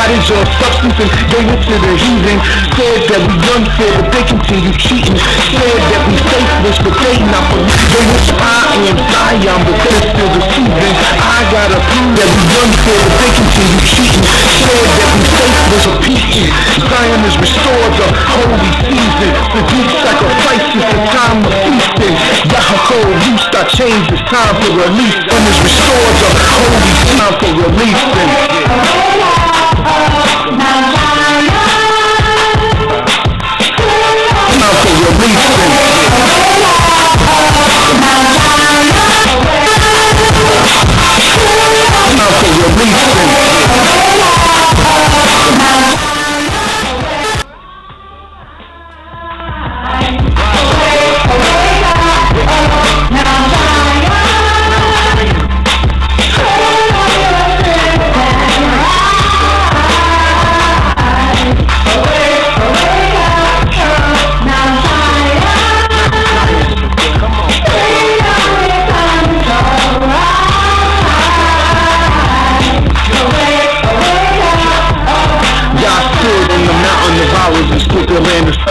is your substance and gave it to the heathen. Said that we unfair, but they continue cheating. Said that we faithless, but they not believing. They wish I am Zion, but they're still deceiving. I gotta prove that we unfair, but they continue cheating. Said that we faithless, but peaking. Zion is restored the holy season. The deep sacrifices, the time of feasting. YAH'S loosed our chains, it's time for release. When is restored the holy time for releasing. Time for releasing. Time for releasing.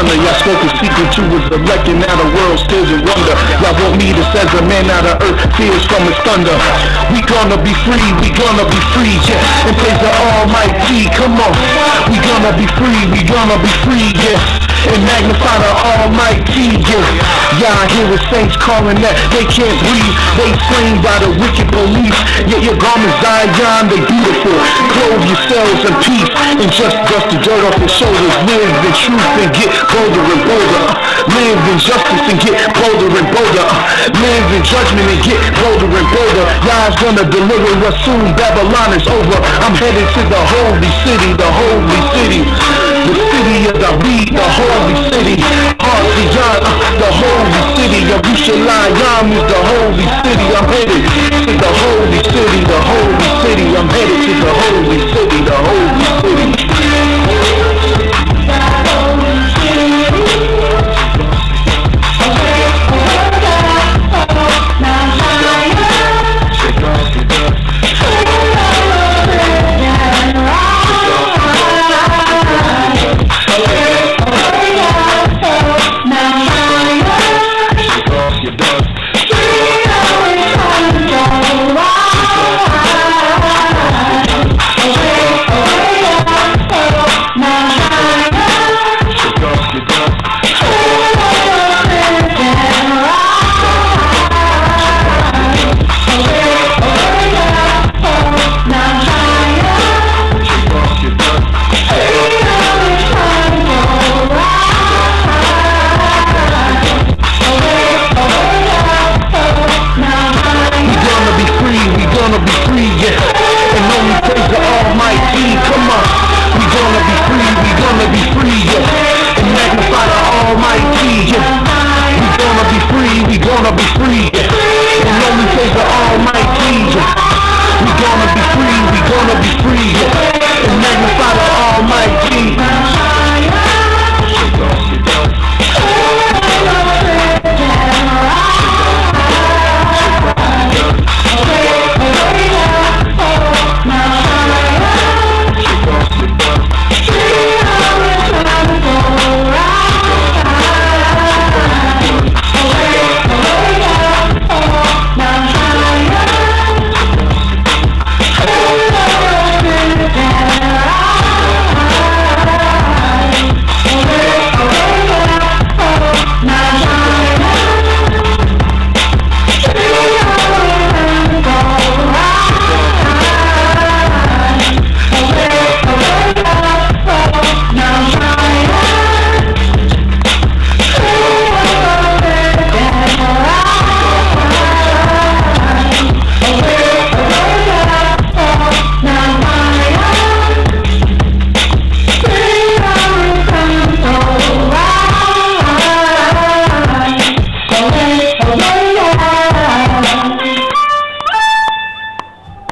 Y'all spoke a secret to his elect, and now the world stands in wonder. Y'all want me to says a man out of earth fears from his thunder. We gonna be free, yeah, and praise the Almighty. Come on, we gonna be free, yeah, and magnify the Almighty, yeah. Y'all hear the saints calling that they can't breathe. They slain by the wicked police. Yet your garments Zion, they beautiful. Clothe yourselves in peace and just dust the dirt off your shoulders. Live in truth and get bolder and bolder. Live in justice and get bolder and bolder. Live in judgment and get bolder and bolder. God's gonna deliver us soon. Babylon is over. I'm headed to the holy city, the holy city. The city of the weed, the holy city. Zion, the holy city of YISHYAH is the holy city. I'm headed to the holy city, the holy city. I'm headed to the holy city, the holy city.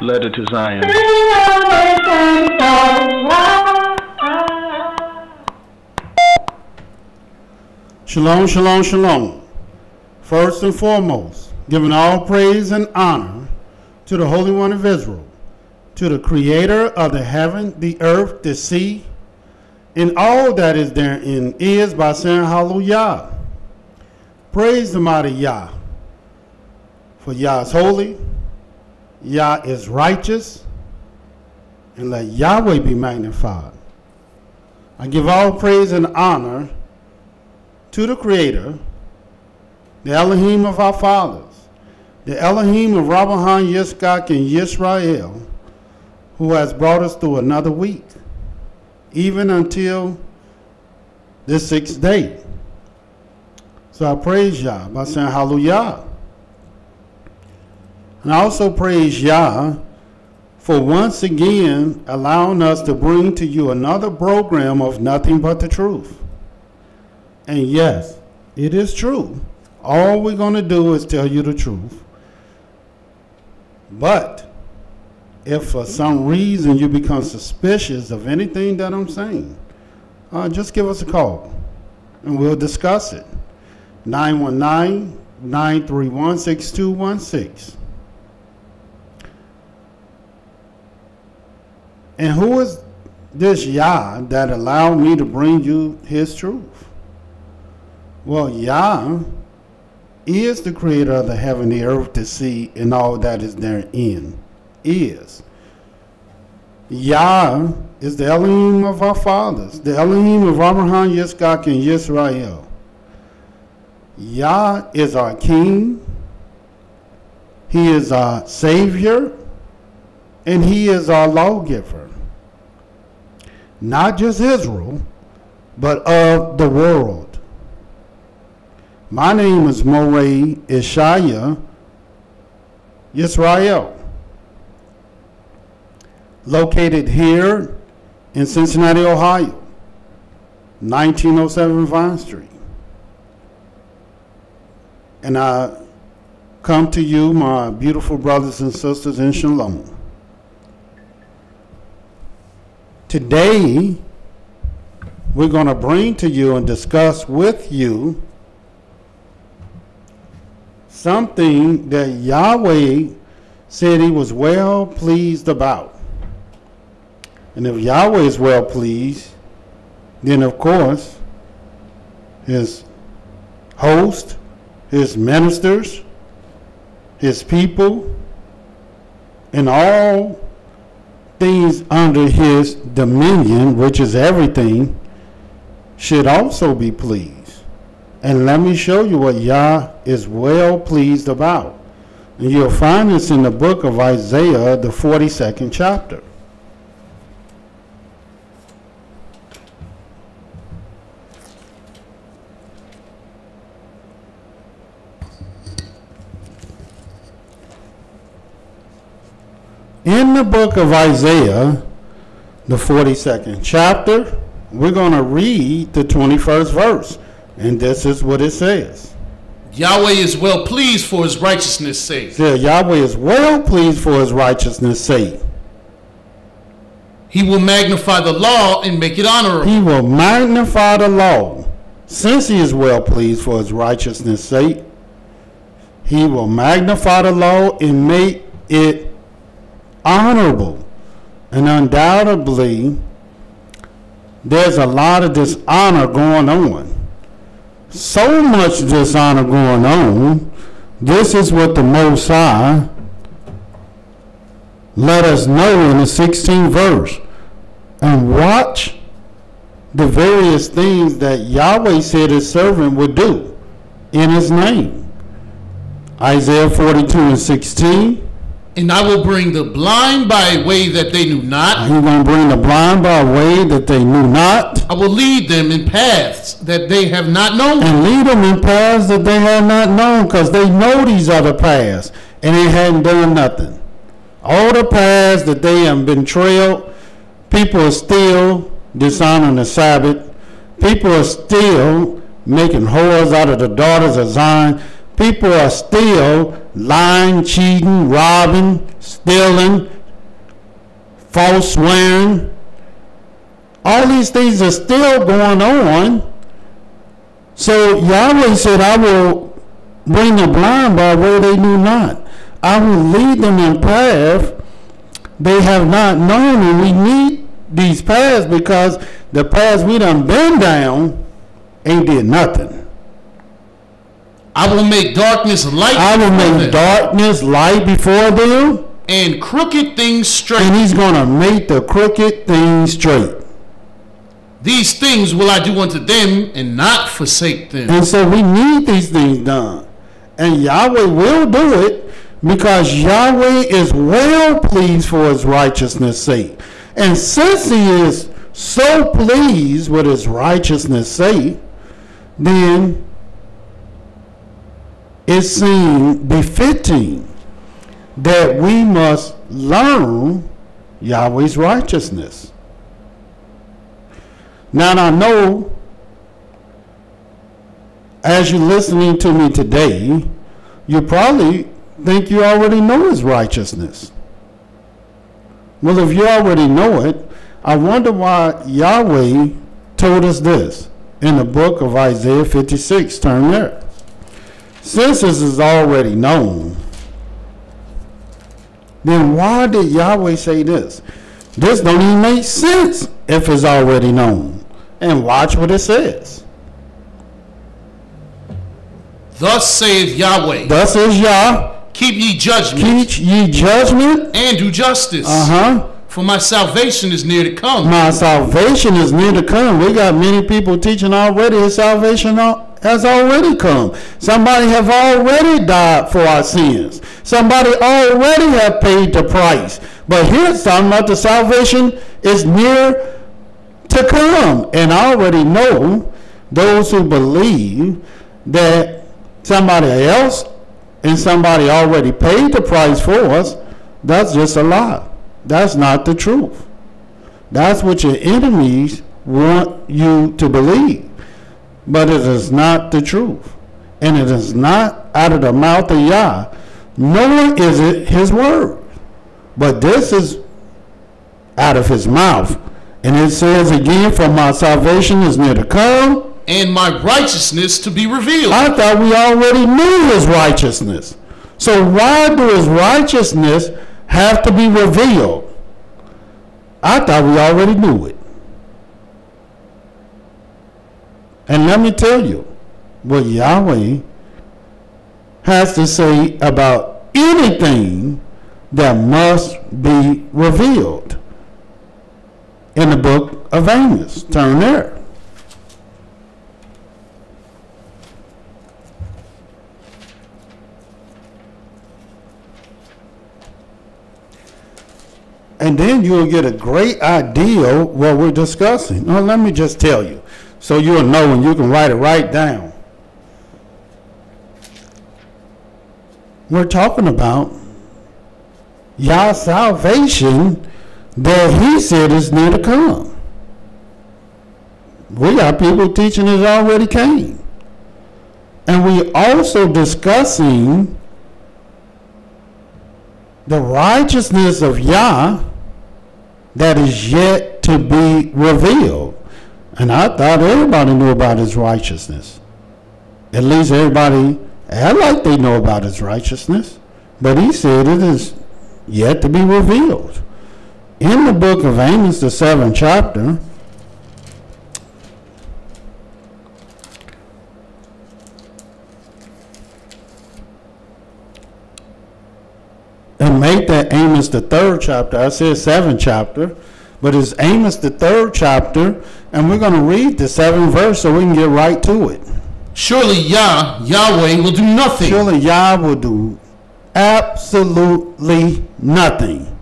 Letter to Zion. Shalom, shalom, shalom. First and foremost, giving all praise and honor to the Holy One of Israel, to the creator of the heaven, the earth, the sea, and all that is therein, is by saying hallelujah. Praise the mighty Yah. For Yah is holy, Yah is righteous, and let Yahweh be magnified. I give all praise and honor to the Creator, the Elohim of our fathers, the Elohim of Abraham, Yitzchak, and YIsraEL, who has brought us through another week, even until this 6th day. So I praise Yah by saying hallelujah. And I also praise Yah for once again allowing us to bring to you another program of nothing but the truth. And yes, it is true. All we're going to do is tell you the truth. But if for some reason you become suspicious of anything that I'm saying, just give us a call and we'll discuss it. 919-931-6216. And who is this Yah that allowed me to bring you his truth? Well, Yah is the creator of the heaven, the earth, the sea, and all that is therein. Is. Yah is the Elohim of our fathers, the Elohim of Abraham, Yitzchak, and YIsraEL. Yah is our King, he is our Savior, and he is our lawgiver. Not just Israel, but of the world. My name is Mowreh IshYAH, Yisrael, located here in Cincinnati, Ohio, 1907 Vine Street. And I come to you, my beautiful brothers and sisters, in Shalom. Today, we're going to bring to you and discuss with you something that Yahweh said he was well pleased about. And if Yahweh is well pleased, then of course, his host, his ministers, his people, and all things under his dominion, which is everything, should also be pleased. And let me show you what Yah is well pleased about. And you'll find this in the book of Isaiah, the 42nd chapter. In the book of Isaiah, the 42nd chapter, we're going to read the 21st verse. And this is what it says. Yahweh is well pleased for his righteousness' sake. Yeah, Yahweh is well pleased for his righteousness' sake. He will magnify the law and make it honorable. He will magnify the law. Since he is well pleased for his righteousness' sake, he will magnify the law and make it honorable. And undoubtedly, there's a lot of dishonor going on. So much dishonor going on. This is what the Most High let us know in the 16th verse. And watch the various things that Yahweh said his servant would do in his name. Isaiah 42:16. And I will bring the blind by a way that they knew not. He's going to bring the blind by a way that they knew not. I will lead them in paths that they have not known. And lead them in paths that they have not known, because they know these other paths, and they hadn't done nothing. All the paths that they have been trailed, people are still dishonoring the Sabbath. People are still making whores out of the daughters of Zion. People are still lying, cheating, robbing, stealing, false swearing. All these things are still going on. So Yahweh said, I will bring the blind by a way they knew not. I will lead them in path they have not known, and we need these paths because the paths we done been down ain't did nothing. I will make darkness light. I will make darkness light before them, and crooked things straight. and he's going to make the crooked things straight. These things will I do unto them, and not forsake them. And so we need these things done. And Yahweh will do it because Yahweh is well pleased for his righteousness' sake. And since he is so pleased with his righteousness' sake, then it seemed befitting that we must learn Yahweh's righteousness. Now I know, as you're listening to me today, you probably think you already know his righteousness. Well, if you already know it, I wonder why Yahweh told us this in the book of Isaiah 56. Turn there. Since this is already known, then why did Yahweh say this? This don't even make sense if it's already known. And watch what it says. Thus saith Yahweh. Thus is Yah. Keep ye judgment. Keep ye judgment. And do justice. For my salvation is near to come. My salvation is near to come. We got many people teaching already his salvation has already come. Somebody have already died for our sins. Somebody already have paid the price. But here's talking about the salvation is near to come. And I already know those who believe that somebody else and somebody already paid the price for us, that's just a lie. That's not the truth. That's what your enemies want you to believe. But it is not the truth. And it is not out of the mouth of Yah, nor is it his word. But this is out of his mouth. And it says again, for my salvation is near to come. And my righteousness to be revealed. I thought we already knew his righteousness. So why do his righteousness have to be revealed? I thought we already knew it. And let me tell you what Yahweh has to say about anything that must be revealed in the book of Amos. Turn there. And then you'll get a great idea what we're discussing. Now, let me just tell you, so you'll know and you can write it right down. We're talking about Yah's salvation that he said is near to come. We got people teaching it already came. And we also discussing the righteousness of Yah that is yet to be revealed. And I thought everybody knew about his righteousness. At least everybody act like they know about his righteousness. But he said it is yet to be revealed. In the book of Amos, the 7th chapter, and make that Amos the 3rd chapter. I said 7th chapter, but it's Amos the 3rd chapter, and we're going to read the 7th verse so we can get right to it. Surely Yahweh will do nothing. Surely Yah will do absolutely nothing.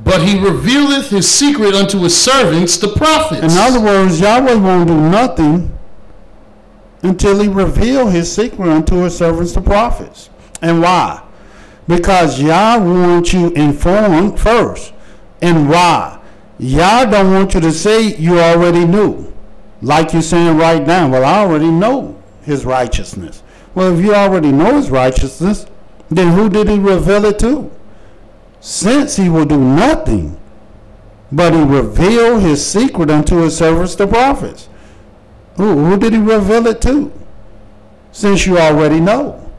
But he revealeth his secret unto his servants, the prophets. In other words, Yahweh won't do nothing until he reveal his secret unto his servants, the prophets. And why? Because Yah wants you informed first. And why? Yah don't want you to say you already knew. Like you're saying right now, well, I already know his righteousness. Well, if you already know his righteousness, then who did he reveal it to? Since he will do nothing, but he revealed his secret unto his servants, the prophets. Who did he reveal it to? Since you already know.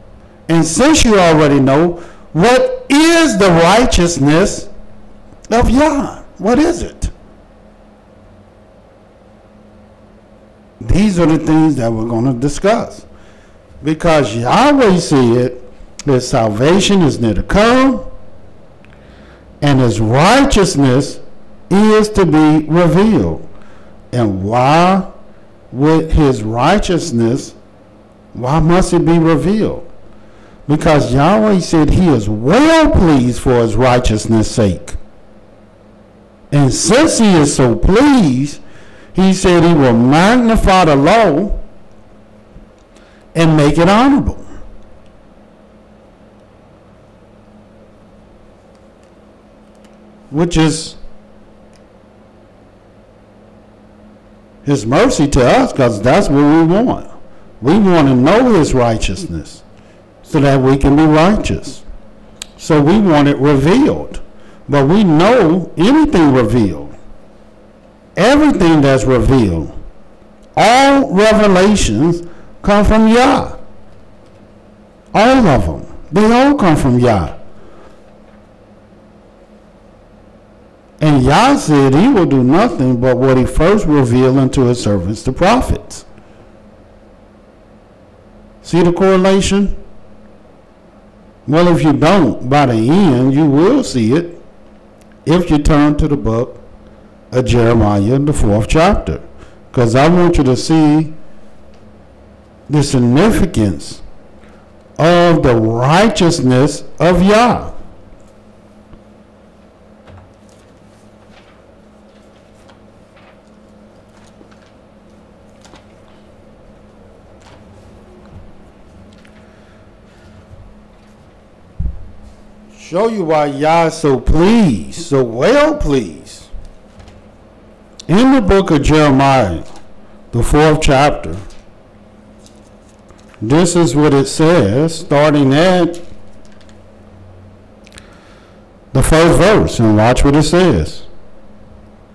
And since you already know, what is the righteousness of Yah. What is it? These are the things that we're going to discuss. Because Yahweh said his salvation is near to come, and his righteousness is to be revealed. And why would his righteousness, why must it be revealed? Because Yahweh said he is well pleased for his righteousness' sake. And since he is so pleased, he said he will magnify the law and make it honorable. Which is his mercy to us, because that's what we want. We want to know his righteousness so that we can be righteous. So we want it revealed. But we know anything revealed, everything that's revealed, all revelations come from Yah. All of them. They all come from Yah. And Yah said he will do nothing but what he first revealed unto his servants, the prophets. See the correlation? Well, if you don't, by the end, you will see it if you turn to the book of Jeremiah, the 4th chapter. Because I want you to see the significance of the righteousness of Yah. Show you why Yah is so pleased, so well pleased. In the book of Jeremiah, the 4th chapter, this is what it says, starting at the 1st verse, and watch what it says.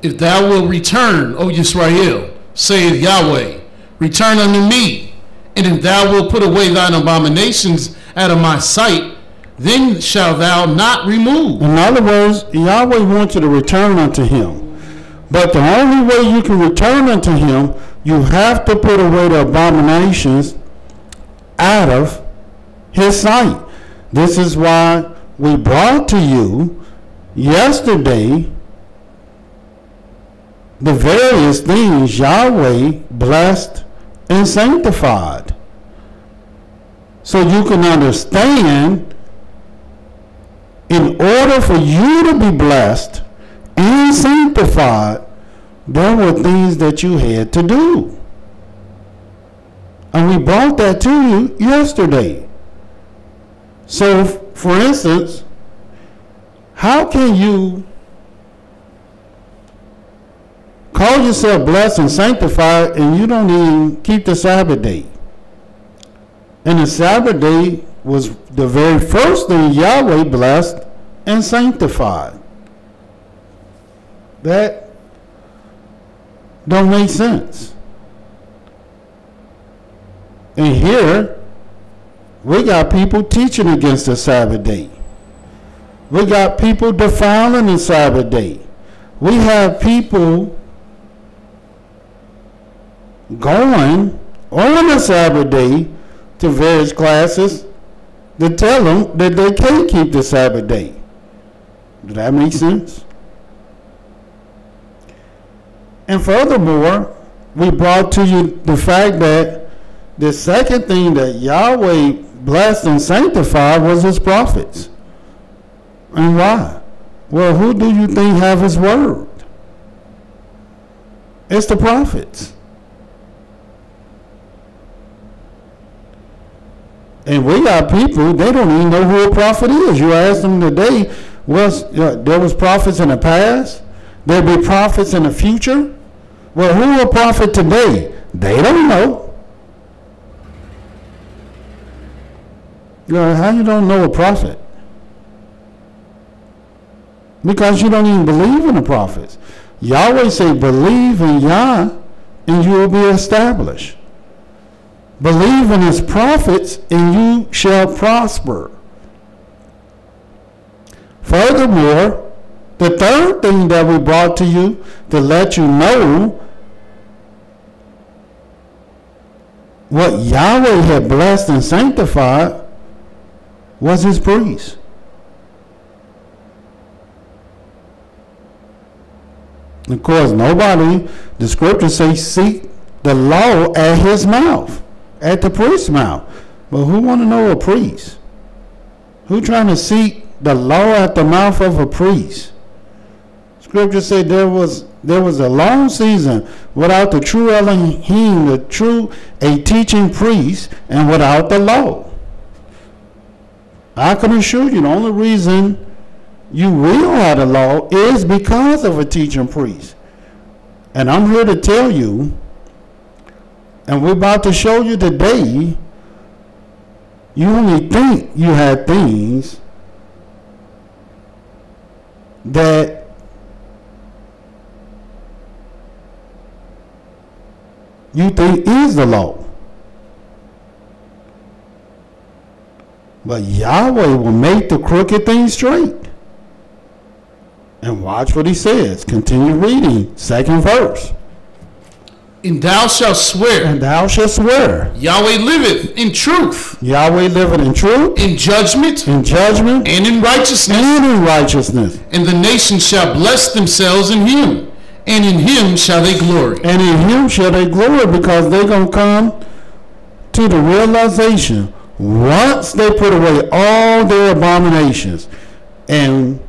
If thou wilt return, O YIsraEL, saith Yahweh, return unto me, and if thou wilt put away thine abominations out of my sight, then shalt thou not remove. In other words, Yahweh wants you to return unto him. But the only way you can return unto him, you have to put away the abominations out of his sight. This is why we brought to you yesterday the various things Yahweh blessed and sanctified. So you can understand, in order for you to be blessed and sanctified, there were things that you had to do. And we brought that to you yesterday. So, for instance, how can you call yourself blessed and sanctified and you don't even keep the Sabbath day? And the Sabbath day was the very first thing Yahweh blessed and sanctified. That don't make sense. And here we got people teaching against the Sabbath day. We got people defiling the Sabbath day. We have people going on the Sabbath day to various classes to tell them that they can't keep the Sabbath day. Does that make sense? And furthermore, we brought to you the fact that the second thing that Yahweh blessed and sanctified was his prophets. And why? Well, who do you think have his word? It's the prophets. And we got people, they don't even know who a prophet is. You ask them today, there was prophets in the past, there'll be prophets in the future. Well, who a prophet today? They don't know. How you don't know a prophet? Because you don't even believe in the prophets. Yahweh say, believe in Yah and you will be established. Believe in his prophets and you shall prosper. Furthermore, The third thing that we brought to you to let you know what Yahweh had blessed and sanctified was his priests. Of course, nobody, the scriptures say, seek the law at his mouth, at the priest's mouth. But who want to know a priest? Who trying to seek the law at the mouth of a priest? Scripture said there was a long season without the true Elohim, a teaching priest, and without the law. I can assure you the only reason you will have the law is because of a teaching priest. And I'm here to tell you, and we're about to show you today, you only think you have things that you think is the law. But Yahweh will make the crooked things straight. And watch what he says. Continue reading. Second verse. And thou shalt swear. And thou shalt swear. Yahweh liveth in truth. Yahweh liveth in truth. In judgment. In judgment. And in righteousness. And in righteousness. And the nations shall bless themselves in him. And in him shall they glory. And in him shall they glory, because they're going to come to the realization once they put away all their abominations. And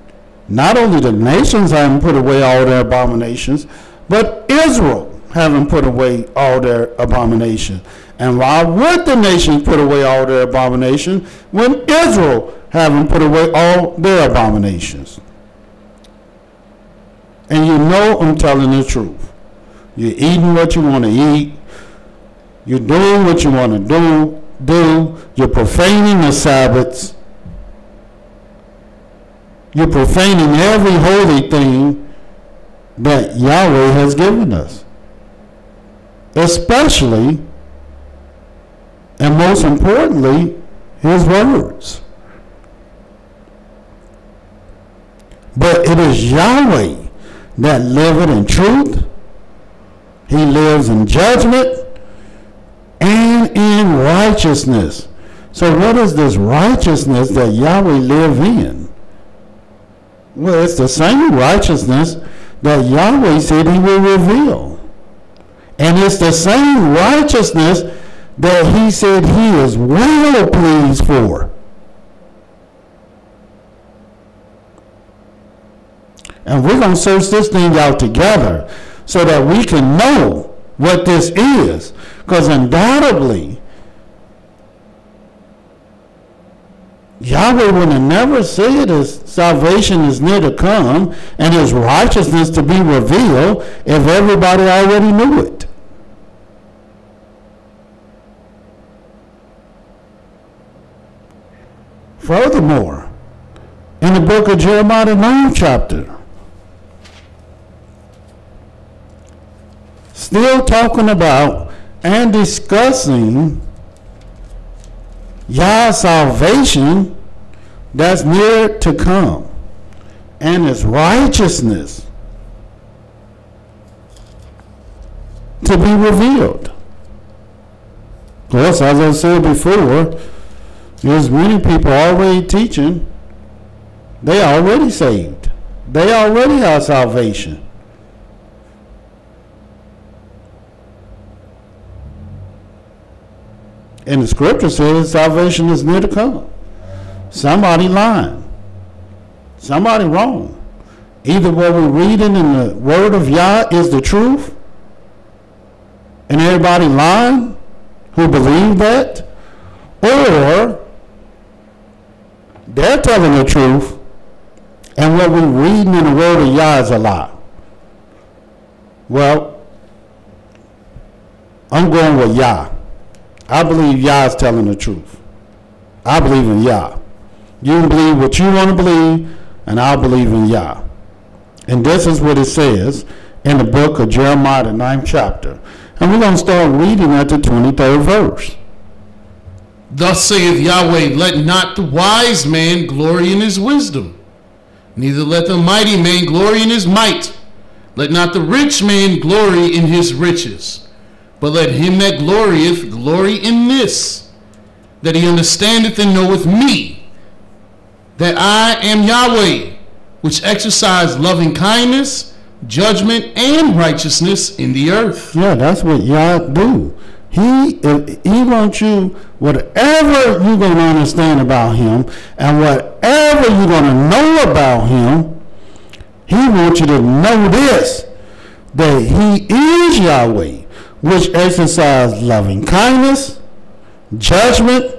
not only the nations haven't put away all their abominations, but Israel haven't put away all their abominations. And why would the nations put away all their abominations when Israel haven't put away all their abominations? And you know I'm telling the truth. You're eating what you want to eat. You're doing what you want to do. You're profaning the Sabbaths. You're profaning every holy thing that Yahweh has given us. Especially, and most importantly, his words. But it is Yahweh that liveth in truth. He lives in judgment and in righteousness. So what is this righteousness that Yahweh lives in? Well, it's the same righteousness that Yahweh said he will reveal. And it's the same righteousness that he said he is well pleased for. And we're going to search this thing out together so that we can know what this is. Because undoubtedly, Yahweh would have never said his salvation is near to come and his righteousness to be revealed if everybody already knew it. Furthermore, in the book of Jeremiah, the 9th chapter, still talking about and discussing Yah's salvation that's near to come and his righteousness to be revealed. Of course, as I said before, there's many people already teaching they already saved. They already have salvation. And the scripture says salvation is near to come. Somebody lying. Somebody wrong. Either what we're reading in the word of Yah is the truth, and everybody lying who believe that, or they're telling the truth, and what we're reading in the word of Yah is a lie. Well, I'm going with Yah. I believe Yah is telling the truth. I believe in Yah. You can believe what you want to believe, and I believe in Yah. And this is what it says in the book of Jeremiah, the 9th chapter. And we're going to start reading at the 23rd verse. Thus saith Yahweh, let not the wise man glory in his wisdom, Neither let the mighty man glory in his might. Let not the rich man glory in his riches. But let him that glorieth glory in this, that he understandeth and knoweth me, that I am Yahweh, which exercise loving kindness, judgment, and righteousness in the earth. Yeah, that's what Yah do. He wants you, whatever you're going to understand about him, and whatever you're going to know about him, he wants you to know this, that he is Yahweh, which exercise loving kindness, judgment,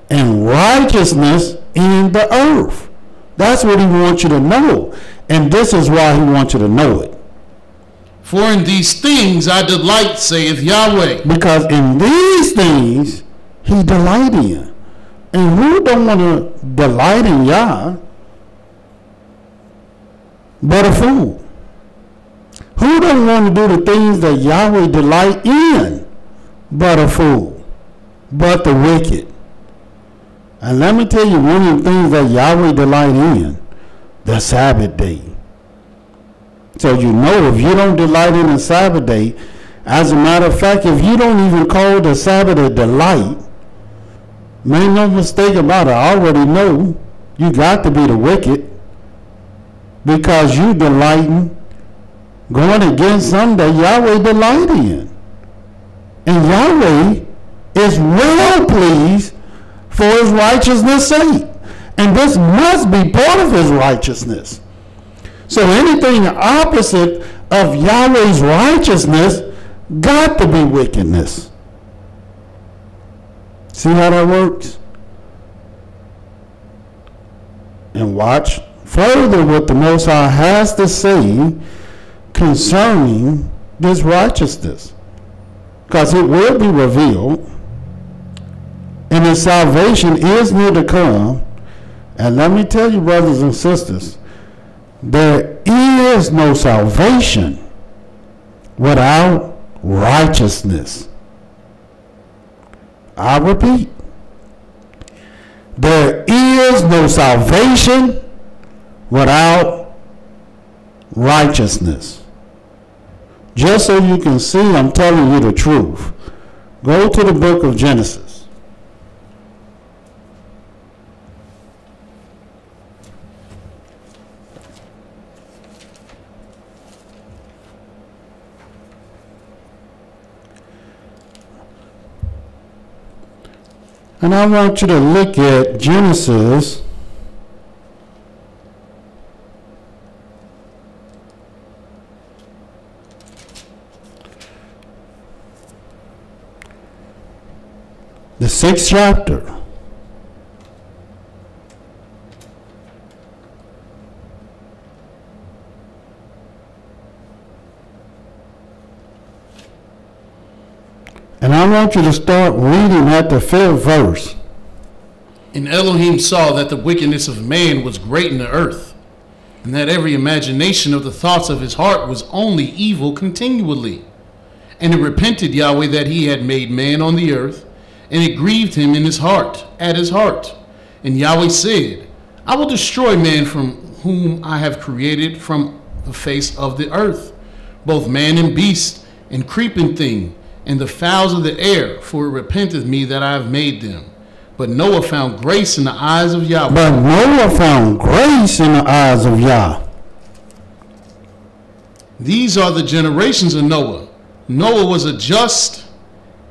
and righteousness in the earth. That's what he wants you to know. And this is why he wants you to know it. For in these things I delight, saith Yahweh. Because in these things he delight in. And who don't want to delight in Yah but a fool? Who don't want to do the things that Yahweh delight in but a fool, but the wicked? And let me tell you one of the things that Yahweh delight in, the Sabbath day. So you know, if you don't delight in the Sabbath day, as a matter of fact, if you don't even call the Sabbath a delight, make no mistake about it, I already know you got to be the wicked, because you delighting going against something that Yahweh delight in. And Yahweh is well pleased for his righteousness' sake. And this must be part of his righteousness. So anything opposite of Yahweh's righteousness got to be wickedness. See how that works? And watch further what the Most High has to say concerning this righteousness. Because it will be revealed, and his salvation is near to come. And let me tell you, brothers and sisters, there is no salvation without righteousness. I repeat, there is no salvation without righteousness. Just so you can see, I'm telling you the truth. Go to the book of Genesis. And I want you to look at Genesis the 6th chapter. And I want you to start reading at the 5th verse. And Elohim saw that the wickedness of man was great in the earth, and that every imagination of the thoughts of his heart was only evil continually. And it repented Yahweh that he had made man on the earth, and it grieved him in his heart, at his heart. And Yahweh said, I will destroy man from whom I have created from the face of the earth, both man and beast, and creeping thing, and the fowls of the air, for it repenteth me that I have made them. But Noah found grace in the eyes of Yahweh. But Noah found grace in the eyes of Yah. These are the generations of Noah. Noah was a just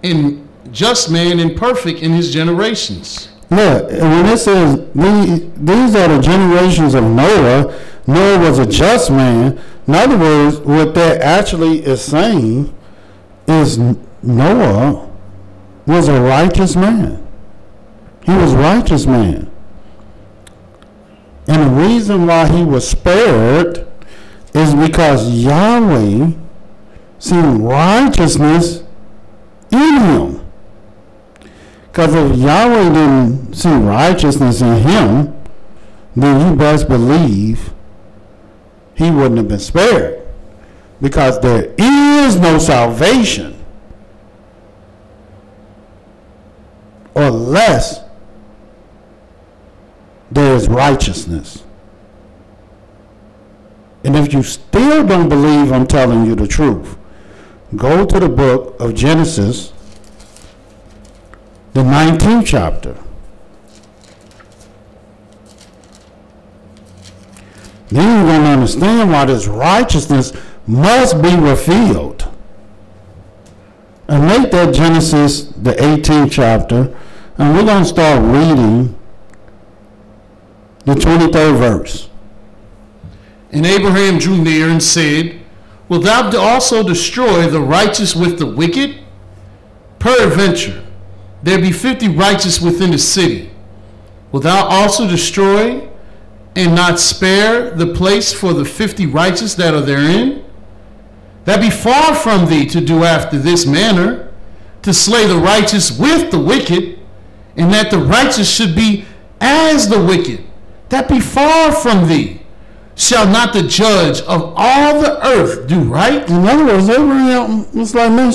man and perfect in his generations. Look, when it says these are the generations of Noah, Noah was a just man. In other words, what that actually is saying is Noah was a righteous man. He was a righteous man. And the reason why he was spared is because Yahweh seen righteousness in him. Because if Yahweh didn't see righteousness in him, then you best believe he wouldn't have been spared. Because there is no salvation unless there is righteousness. And if you still don't believe I'm telling you the truth, go to the book of Genesis, the 19th chapter. Then you're going to understand why this righteousness must be revealed. And make that Genesis, the 18th chapter, and we're going to start reading the 23rd verse. And Abraham drew near and said, Wilt thou also destroy the righteous with the wicked? Peradventure, there be 50 righteous within the city. Wilt thou also destroy and not spare the place for the 50 righteous that are therein? That be far from thee to do after this manner, to slay the righteous with the wicked, and that the righteous should be as the wicked. That be far from thee. Shall not the judge of all the earth do right? In other words, Abraham was like, man,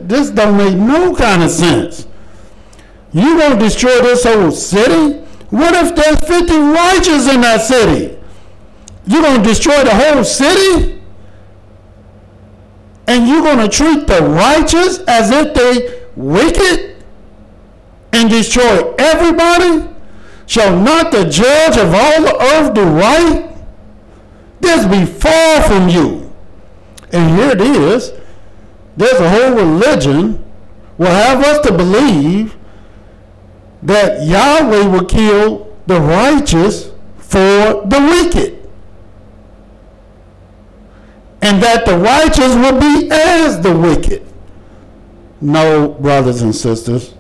this don't make no kind of sense. You gonna destroy this whole city? What if there's 50 righteous in that city? You gonna destroy the whole city? And you're gonna treat the righteous as if they wicked and destroy everybody? Shall not the judge of all the earth do right? This be far from you. And here it is. There's a whole religion will have us to believe that Yahweh will kill the righteous for the wicked. And that the righteous will be as the wicked. No, brothers and sisters.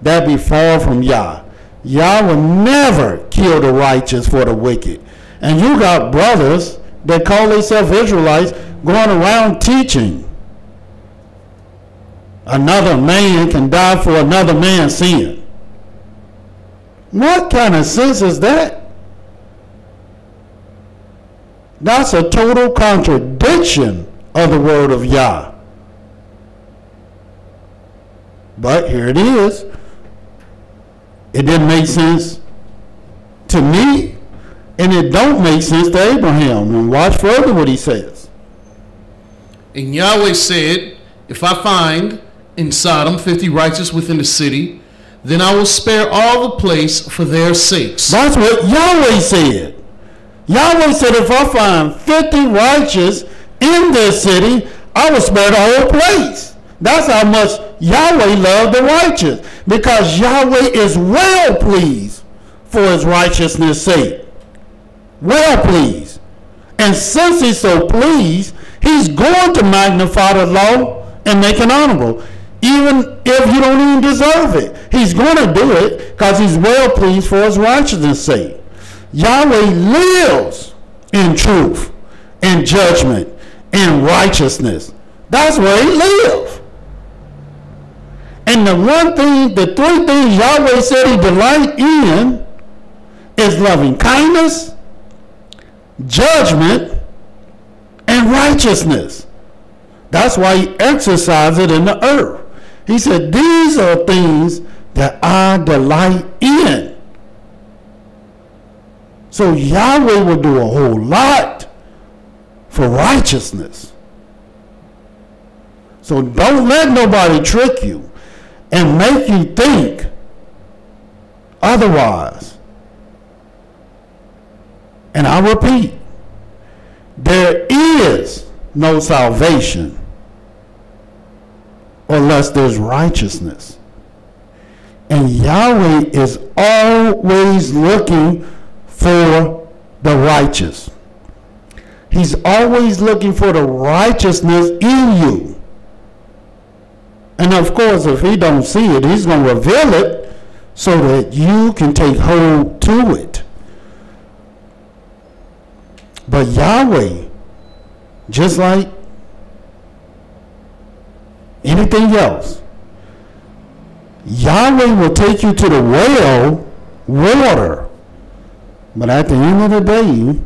That be far from Yah. Yah will never kill the righteous for the wicked. And you got brothers that call themselves Israelites going around teaching another man can die for another man's sin. What kind of sense is that? That's a total contradiction of the word of Yah. But here it is. It didn't make sense to me, and it don't make sense to Abraham. And watch further what he says. And Yahweh said, If I find in Sodom 50 righteous within the city, then I will spare all the place for their sakes. That's what Yahweh said. Yahweh said, if I find 50 righteous in this city, I will spare the whole place. That's how much Yahweh loved the righteous, because Yahweh is well pleased for his righteousness' sake. Well pleased. And since he's so pleased, he's going to magnify the law and make it honorable, even if you don't even deserve it. He's going to do it because he's well pleased for his righteousness' sake. Yahweh lives in truth, in judgment, in righteousness. That's where he lives. And the three things Yahweh said he delights in is loving kindness, judgment, and righteousness. That's why he exercised it in the earth. He said, these are things that I delight in. So Yahweh will do a whole lot for righteousness. So don't let nobody trick you and make you think otherwise. And I repeat, there is no salvation unless there's righteousness. And Yahweh is always looking for the righteous. He's always looking for the righteousness in you. And of course, if he don't see it, he's going to reveal it so that you can take hold to it. But Yahweh, just like anything else, Yahweh will take you to the well water. But at the end of the day,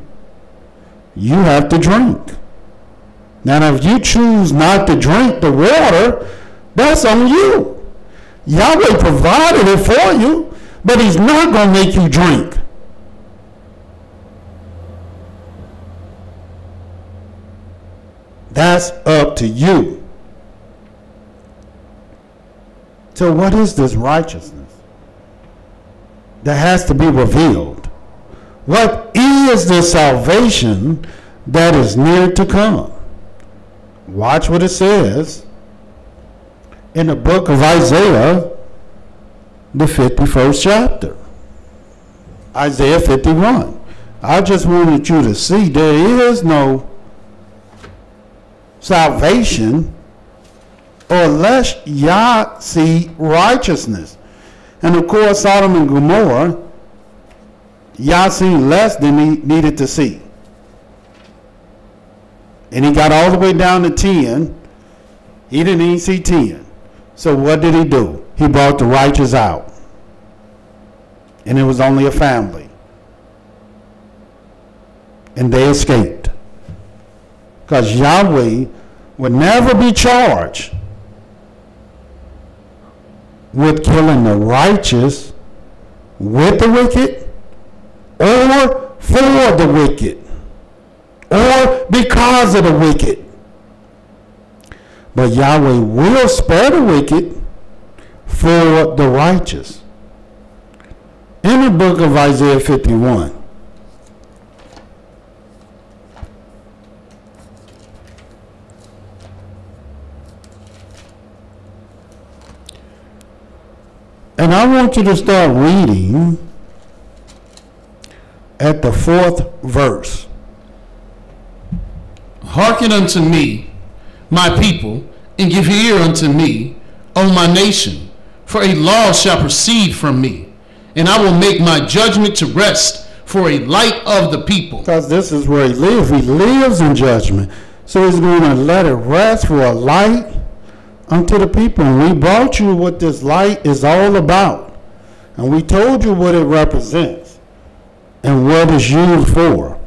you have to drink. Now, if you choose not to drink the water, that's on you. Yahweh provided it for you, but he's not going to make you drink. That's up to you. So what is this righteousness that has to be revealed? What is the salvation that is near to come? Watch what it says in the book of Isaiah, the 51st chapter. Isaiah 51. I just wanted you to see there is no salvation unless Yah see righteousness. And of course, Sodom and Gomorrah, Yah seen less than he needed to see. And he got all the way down to 10. He didn't even see 10. So what did he do? He brought the righteous out. And it was only a family. And they escaped. Because Yahweh would never be charged with killing the righteous with the wicked or for the wicked or because of the wicked. But Yahweh will spare the wicked for the righteous. In the book of Isaiah 51, and I want you to start reading at the 4th verse. Hearken unto me, my people, and give ear unto me, O my nation, for a law shall proceed from me, and I will make my judgment to rest for a light of the people. Because this is where he lives. He lives in judgment. So he's going to let it rest for a light unto the people. And we brought you what this light is all about. And we told you what it represents and what it's used for.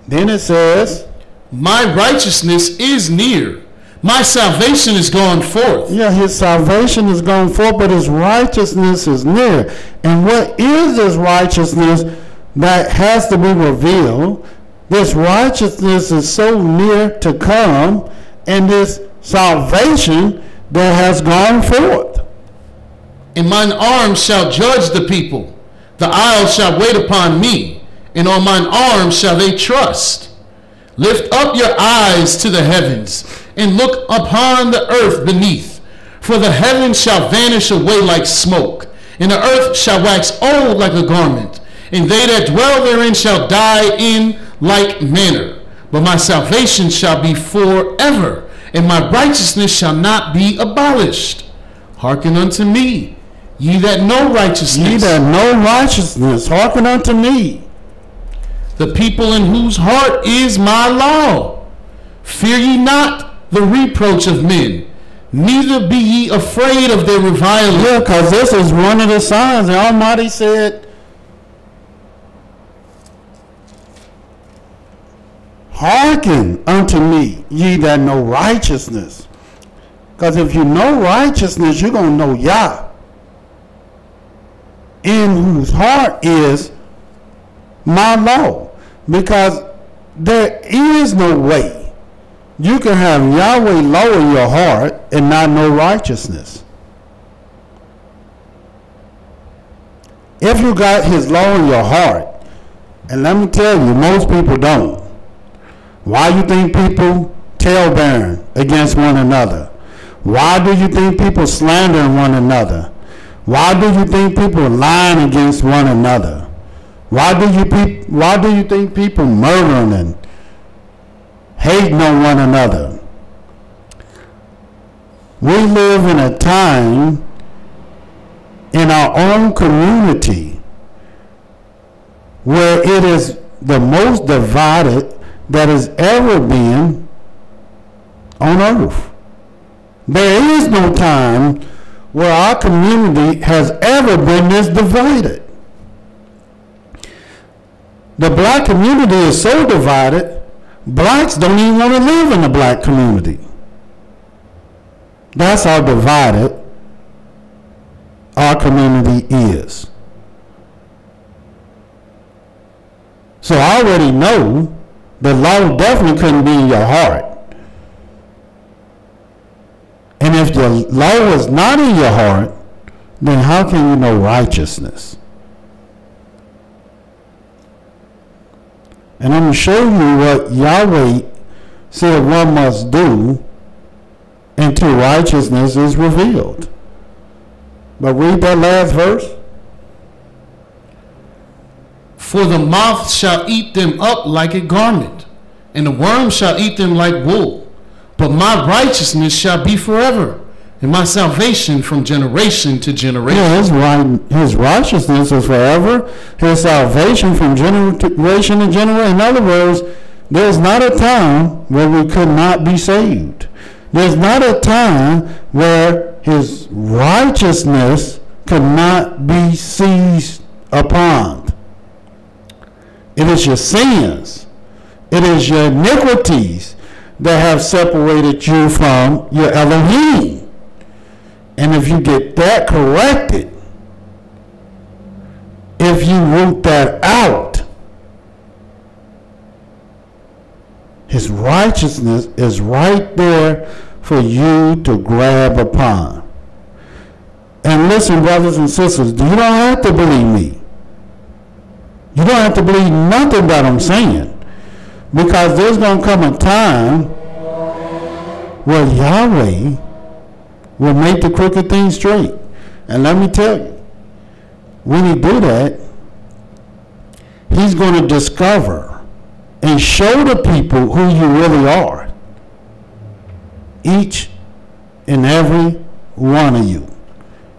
Then it says, my righteousness is near. My salvation is gone forth. Yeah, his salvation is gone forth, but his righteousness is near. And what is this righteousness that has to be revealed? This righteousness is so near to come, and this salvation that has gone forth. And mine arm shall judge the people. The isles shall wait upon me, and on mine arm shall they trust. Lift up your eyes to the heavens, and look upon the earth beneath. For the heavens shall vanish away like smoke, and the earth shall wax old like a garment, and they that dwell therein shall die in like manner. But my salvation shall be forever, and my righteousness shall not be abolished. Hearken unto me, ye that know righteousness. Ye that know righteousness, hearken unto me. The people in whose heart is my law. Fear ye not the reproach of men, neither be ye afraid of their reviling. Yeah, because this is one of the signs. The Almighty said, hearken unto me, ye that know righteousness. Because if you know righteousness, you're going to know Yah, in whose heart is my law. Because there is no way you can have Yahweh law in your heart and not know righteousness. If you got his law in your heart, and let me tell you, most people don't. Why you think people tale-bearing against one another? Why do you think people slandering one another? Why do you think people lying against one another? Why do you think people murdering and hating on one another? We live in a time in our own community where it is the most divided that has ever been on earth. There is no time where our community has ever been this divided. The black community is so divided, blacks don't even want to live in the black community. That's how divided our community is. So I already know The law definitely couldn't be in your heart. And if the law was not in your heart, then how can you know righteousness? And I'm going to show you what Yahweh said one must do until righteousness is revealed. But read that last verse. For the moth shall eat them up like a garment, and the worm shall eat them like wool. But my righteousness shall be forever, and my salvation from generation to generation. Yeah, his righteousness is forever. His salvation from generation to generation. In other words, there's not a time where we could not be saved. There's not a time where his righteousness could not be seized upon. It is your sins. It is your iniquities that have separated you from your Elohim. And if you get that corrected, if you root that out, his righteousness is right there for you to grab upon. And listen, brothers and sisters, you don't have to believe me. You don't have to believe nothing that I'm saying. Because there's going to come a time where Yahweh will make the crooked things straight. And let me tell you, when he do that, he's going to discover and show the people who you really are. Each and every one of you.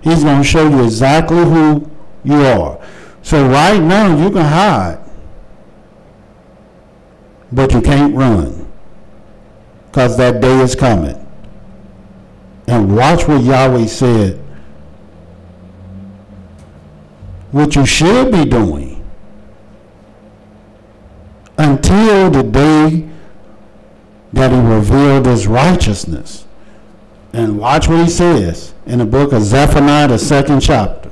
He's going to show you exactly who you are. So right now you can hide, but you can't run, because that day is coming. And watch what Yahweh said, what you should be doing until the day that he revealed his righteousness. And watch what he says in the book of Zephaniah, the 2nd chapter.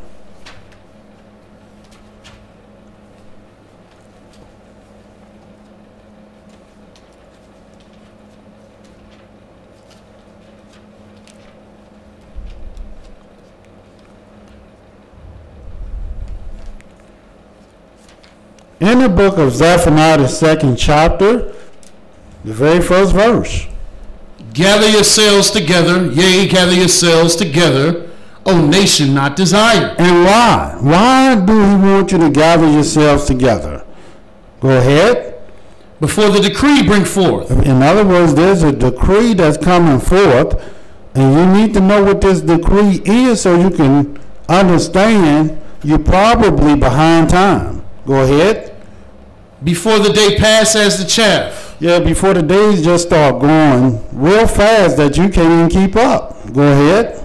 In the book of Zephaniah, the 2nd chapter, the very first verse. Gather yourselves together, yea, gather yourselves together, O nation not desired. And why? Why do he want you to gather yourselves together? Go ahead. Before the decree bring forth. In other words, there's a decree that's coming forth, and you need to know what this decree is so you can understand you're probably behind time. Go ahead. Before the day pass as the chaff. Yeah, before the days just start going real fast that you can't even keep up. Go ahead.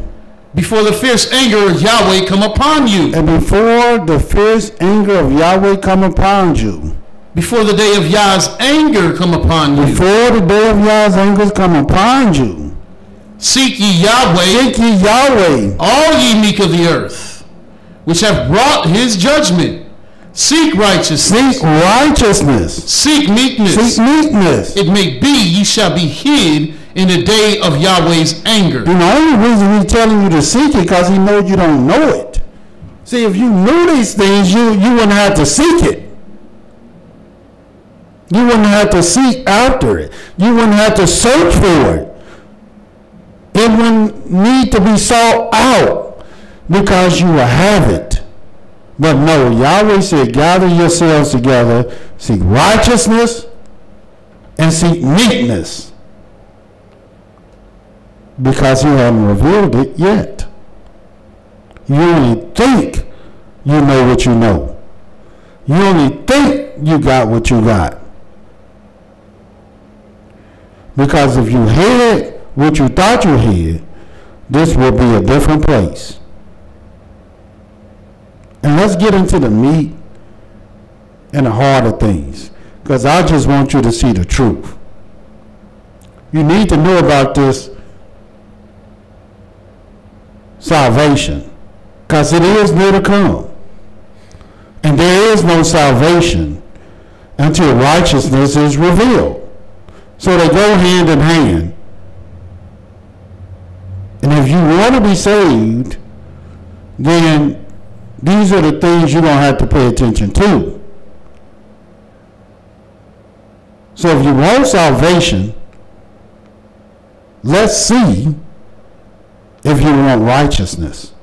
Before the fierce anger of Yahweh come upon you. And before the fierce anger of Yahweh come upon you. Before the day of Yah's anger come upon you. Before the day of Yah's anger come upon you. Seek ye Yahweh. Seek ye Yahweh. All ye meek of the earth, which have wrought his judgment. Seek righteousness. Seek righteousness. Seek meekness. Seek meekness. It may be ye shall be hid in the day of Yahweh's anger. And the only reason he's telling you to seek it because he knows you don't know it. See, if you knew these things, you wouldn't have to seek it. You wouldn't have to seek after it. You wouldn't have to search for it. It wouldn't need to be sought out because you will have it. But no, Yahweh said, gather yourselves together, seek righteousness, and seek meekness. Because he hasn't revealed it yet. You only think you know what you know. You only think you got what you got. Because if you had what you thought you had, this will be a different place. And let's get into the meat and the heart of things, because I just want you to see the truth. You need to know about this salvation, because it is near to come. And there is no salvation until righteousness is revealed. So they go hand in hand. And if you want to be saved, then these are the things you're going to have to pay attention to. So if you want salvation, let's see if you want righteousness.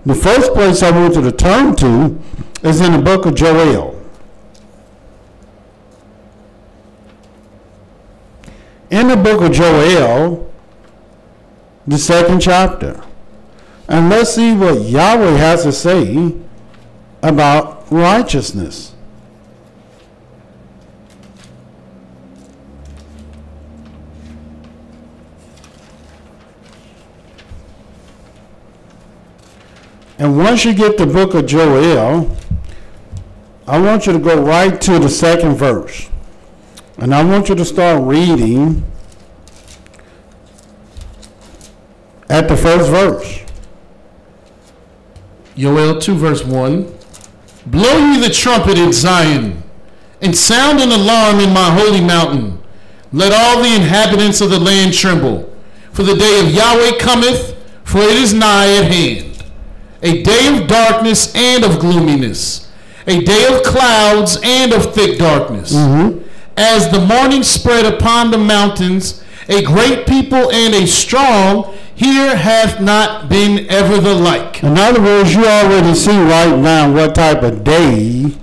The first place I want you to turn to is in the book of Joel. In the book of Joel, the 2nd chapter. And let's see what Yahweh has to say about righteousness. And once you get the book of Joel, I want you to go right to the 2nd verse. And I want you to start reading at the 1st verse. Joel 2 verse 1. Blow ye the trumpet in Zion, and sound an alarm in my holy mountain. Let all the inhabitants of the land tremble. For the day of Yahweh cometh, for it is nigh at hand. A day of darkness and of gloominess. A day of clouds and of thick darkness. As the morning spread upon the mountains, a great people and a strong, here hath not been ever the like. In other words, you already see right now what type of day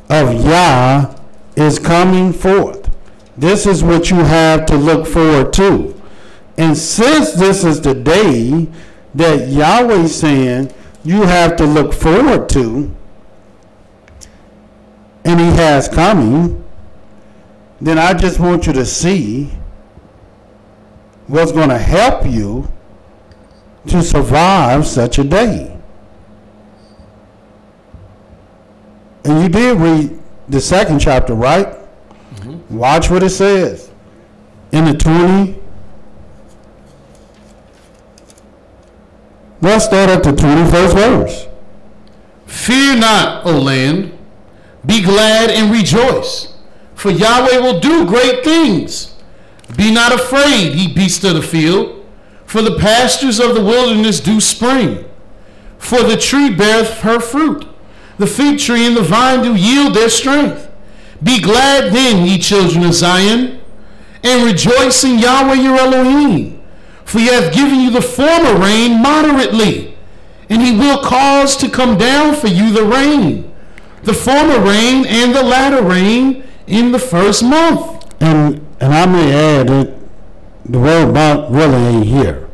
of Yah is coming forth. This is what you have to look forward to. And since this is the day that Yahweh is saying you have to look forward to, and he has coming, then I just want you to see what's going to help you to survive such a day. And you did read the 2nd chapter, right? Watch what it says. In the 20. Let's start at the 21st verse. Fear not, O land. Be glad and rejoice. For Yahweh will do great things. Be not afraid, ye beasts of the field, for the pastures of the wilderness do spring. For the tree beareth her fruit, the fig tree and the vine do yield their strength. Be glad then, ye children of Zion, and rejoice in Yahweh your Elohim. For he hath given you the former rain moderately, and he will cause to come down for you the rain, the former rain and the latter rain, in the 1st month. And I may add that the word "about" really ain't here.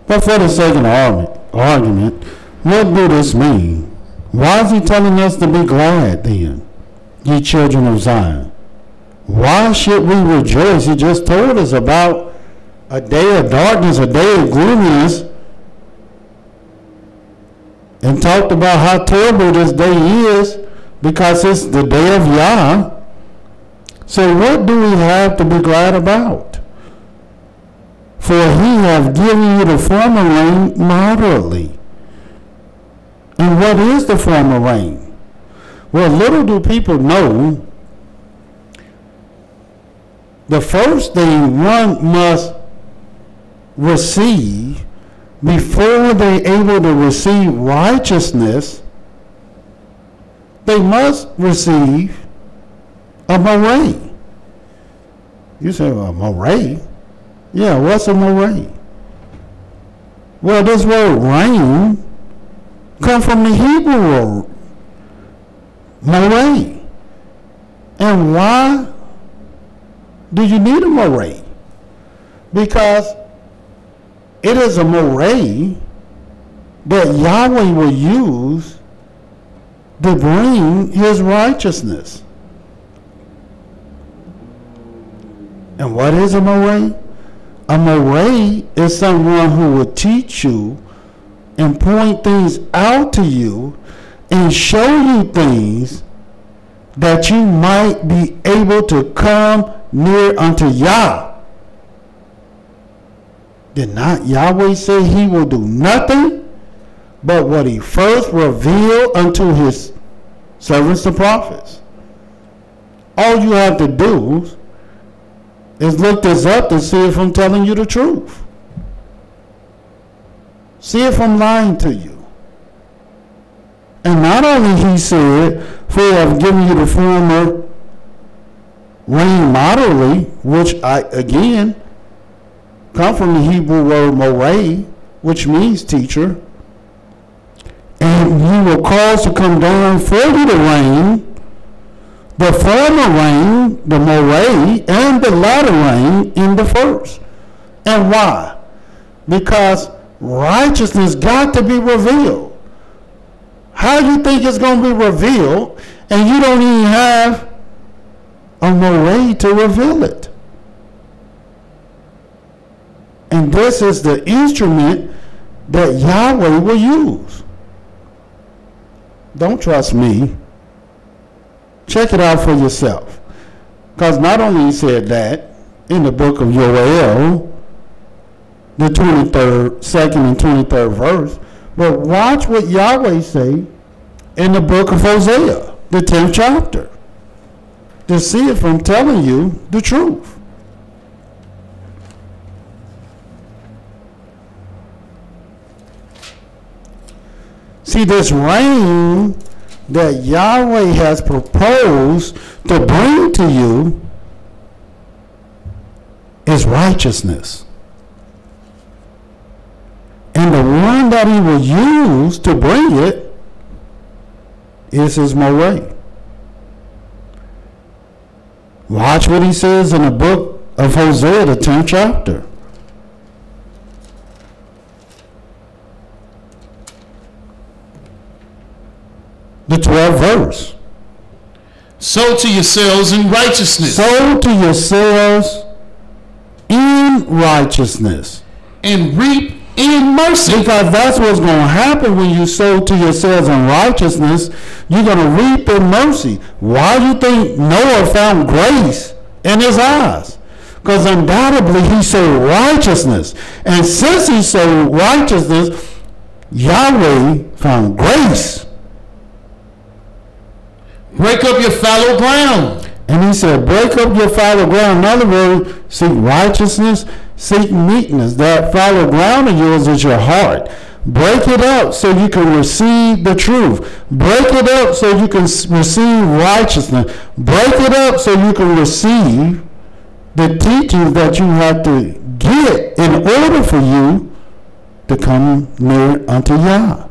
But for the sake of the argument, what do this mean? Why is he telling us to be glad then, ye children of Zion? Why should we rejoice? He just told us about a day of darkness, a day of gloominess, and talked about how terrible this day is because it's the day of Yah. So what do we have to be glad about? For he hath given you the former rain moderately. And what is the former rain? Well, little do people know, the first thing one must receive before they're able to receive righteousness, they must receive a Moreh. You say, well, Moreh? Yeah, what's a Moreh? Well, this word rain comes from the Hebrew word Moreh. And why do you need a Moreh? Because it is a Moreh that Yahweh will use to bring his righteousness. And what is a Moreh? A Moreh is someone who will teach you and point things out to you and show you things that you might be able to come near unto Yah. Did not Yahweh say he will do nothing but what he first revealed unto his servants the prophets? All you have to do is look this up to see if I'm telling you the truth. See if I'm lying to you. And not only he said, for I have given you the former rain moderately, which I, again, come from the Hebrew word moreh, which means teacher, and you will cause to come down for you the rain, the former rain, the moreh, and the latter rain in the first. And why? Because righteousness got to be revealed. How you think it's going to be revealed and you don't even have a moreh to reveal it? And this is the instrument that Yahweh will use. Don't trust me. Check it out for yourself. Because not only he said that in the book of Yoel, the 2nd and 23rd verse, but watch what Yahweh say in the book of Hosea, the 10th chapter, to see if I'm telling you the truth. See, this rain that Yahweh has proposed to bring to you is righteousness. And the one that he will use to bring it is his moreh. Watch what he says in the book of Hosea, the 10th chapter. The 12th verse. Sow to yourselves in righteousness. Sow to yourselves in righteousness. And reap in mercy. Because that's what's going to happen when you sow to yourselves in righteousness. You're going to reap in mercy. Why do you think Noah found grace in his eyes? Because undoubtedly he sowed righteousness. And since he sowed righteousness, Yahweh found grace. Break up your fallow ground. And he said, break up your fallow ground. In other words, seek righteousness, seek meekness. That fallow ground of yours is your heart. Break it up so you can receive the truth. Break it up so you can receive righteousness. Break it up so you can receive the teachings that you have to get in order for you to come near unto Yah.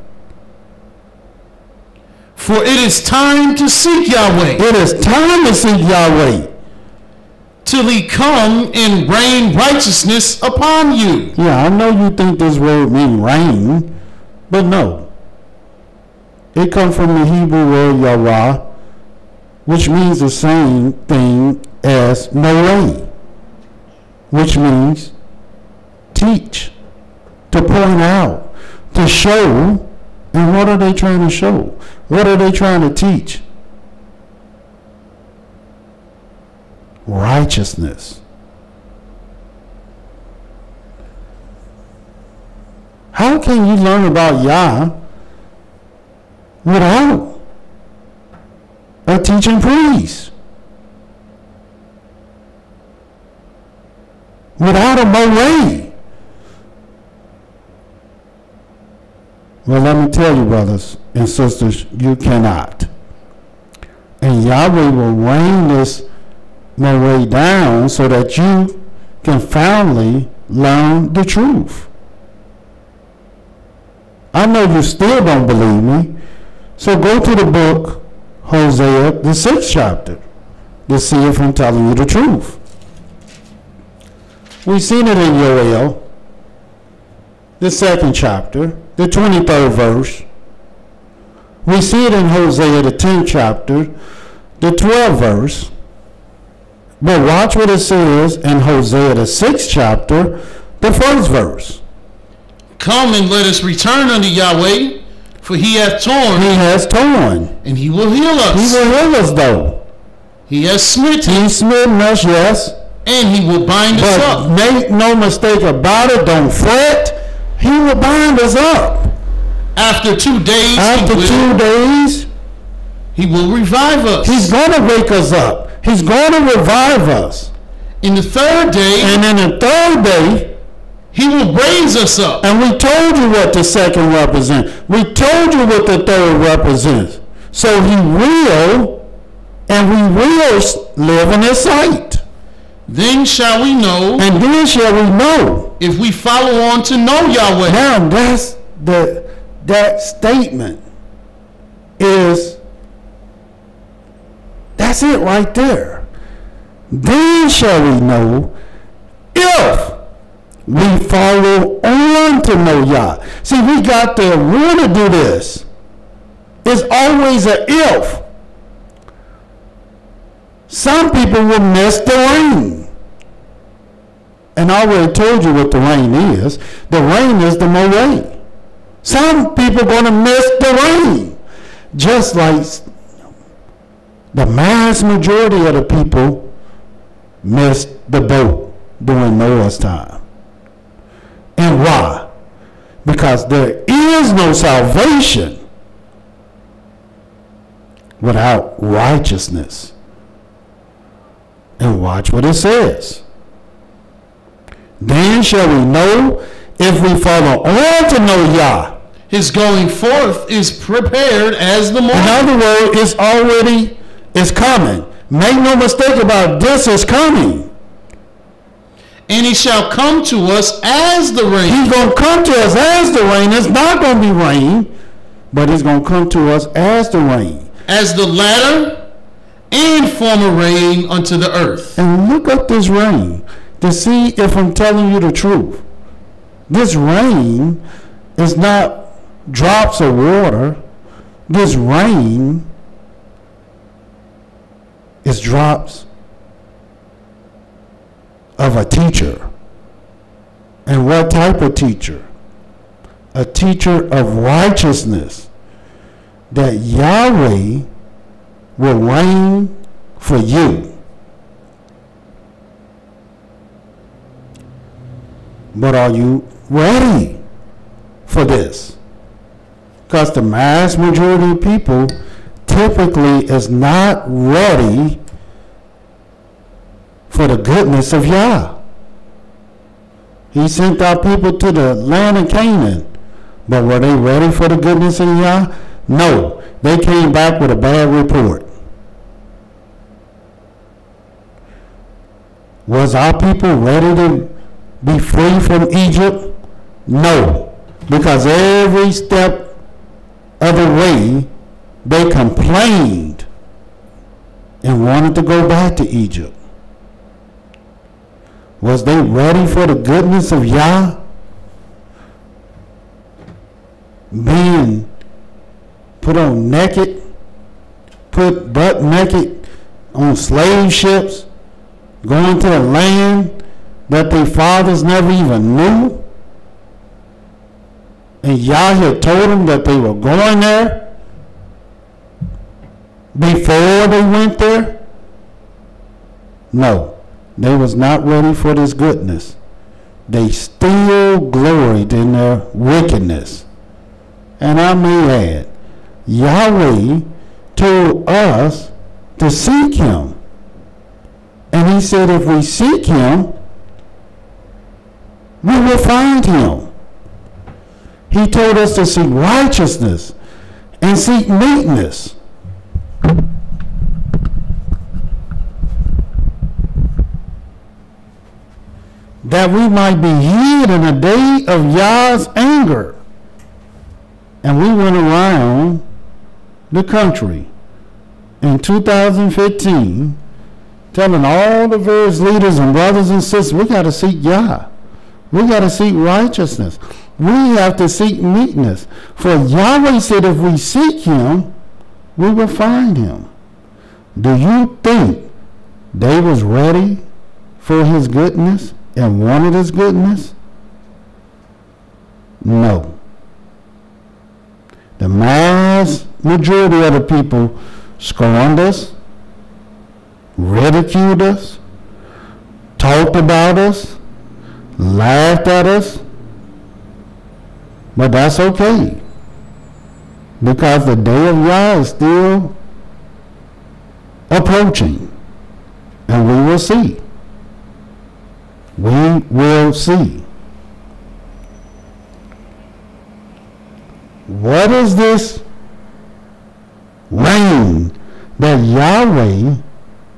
For it is time to seek Yahweh. It is time to seek Yahweh. Till he come and rain righteousness upon you. Yeah, I know you think this word means rain, but no. It comes from the Hebrew word YAH'S, which means the same thing as Moreh, which means teach, to point out, to show. And what are they trying to show? What are they trying to teach? Righteousness. How can you learn about Yah without a teaching priest? Without a moreh? Well, let me tell you, brothers and sisters, you cannot. And Yahweh will rain this moreh down so that you can finally learn the truth. I know you still don't believe me, so go to the book, Hosea, the 6th chapter, to see if I'm telling you the truth. We've seen it in Yoel, the 2nd chapter, the 23rd verse. We see it in Hosea, the 10th chapter, the 12th verse. But watch what it says in Hosea, the 6th chapter, the 1st verse. Come and let us return unto Yahweh, for he hath torn. He has torn. And he will heal us. He will heal us, though. He has smitten. He smitten us, yes. And he will bind us up. But make no mistake about it, don't fret. He will bind us up. After 2 days, After 2 days, he will revive us. he's going to wake us up. He's going to revive us. In the third day, And in the third day, he will raise us up. and we told you what the second represents. We told you what the third represents. So he will, and we will live in his sight. Then shall we know, And then shall we know. if we follow on to know Yahweh. Now that statement that's it right there. Then shall we know if we follow on to know Yah. See, we got to want to do this. It's always an if. Some people will miss the rain. And I already told you what the rain is. The rain is the Moreh. Some people are going to miss the rain. Just like the mass majority of the people missed the boat during Noah's time. And why? Because there is no salvation without righteousness. And watch what it says. Then shall we know if we follow on to know Yah. His going forth is prepared as the In morning. other words, it's coming. Make no mistake about it, this is coming. And he shall come to us as the rain. He's going to come to us as the rain. It's not going to be rain, but it's going to come to us as the rain. As the latter and former rain unto the earth. And look up this rain to see if I'm telling you the truth. This rain is not drops of water. This rain is drops of a teacher. And what type of teacher? A teacher of righteousness. That Yahweh will reign for you. But are you ready for this? Because the mass majority of people typically is not ready for the goodness of Yah. He sent out people to the land of Canaan. But were they ready for the goodness of Yah? No. They came back with a bad report. Was our people ready to be free from Egypt? No. Because every step of the way, they complained and wanted to go back to Egypt. Was they ready for the goodness of Yah? Being put on naked, put butt naked on slave ships, going to a land that their fathers never even knew. And Yah had told them that they were going there before they went there. No, they was not ready for this goodness. They still gloried in their wickedness. And I may add, Yahweh told us to seek him. And he said if we seek him, we will find him. He told us to seek righteousness and seek meekness. That we might be hid in the day of Yah's anger. And we went around the country in 2015 telling all the various leaders and brothers and sisters, we got to seek Yah. We got to seek righteousness. We have to seek meekness. For Yahweh said if we seek him, we will find him. Do you think they was ready for his goodness and wanted his goodness? No. The mass majority of the people scorned us, ridiculed us, talked about us, laughed at us. But that's okay, because the day of Yah is still approaching. And we will see. We will see. What is this rain that Yahweh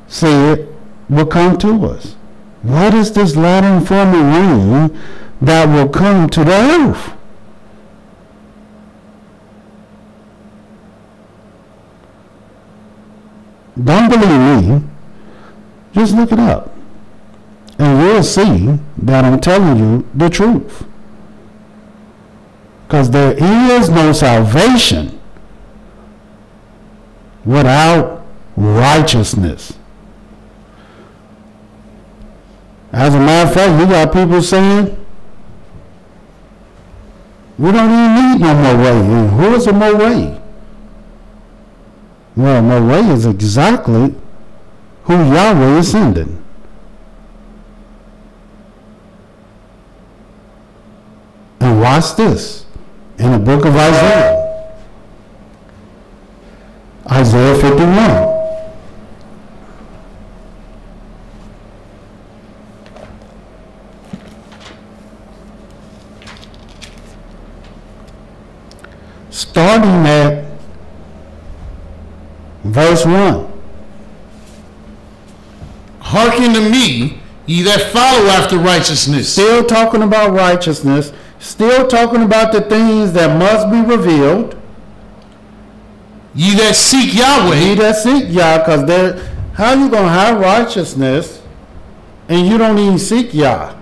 said will come to us? What is this latter and former rain that will come to the earth? Don't believe me. Just look it up. And you'll see that I'm telling you the truth. Because there is no salvation without righteousness. As a matter of fact, we got people saying, we don't even need no Moreh. And who is a Moreh? Well, Moreh is exactly who Yahweh is sending. And watch this. In the book of Isaiah. Isaiah 51. Starting at verse 1. Hearken to me, ye that follow after righteousness. Still talking about righteousness. Still talking about the things that must be revealed. Ye that seek Yahweh. Ye that seek Yah, because how you going to have righteousness and you don't even seek Yah?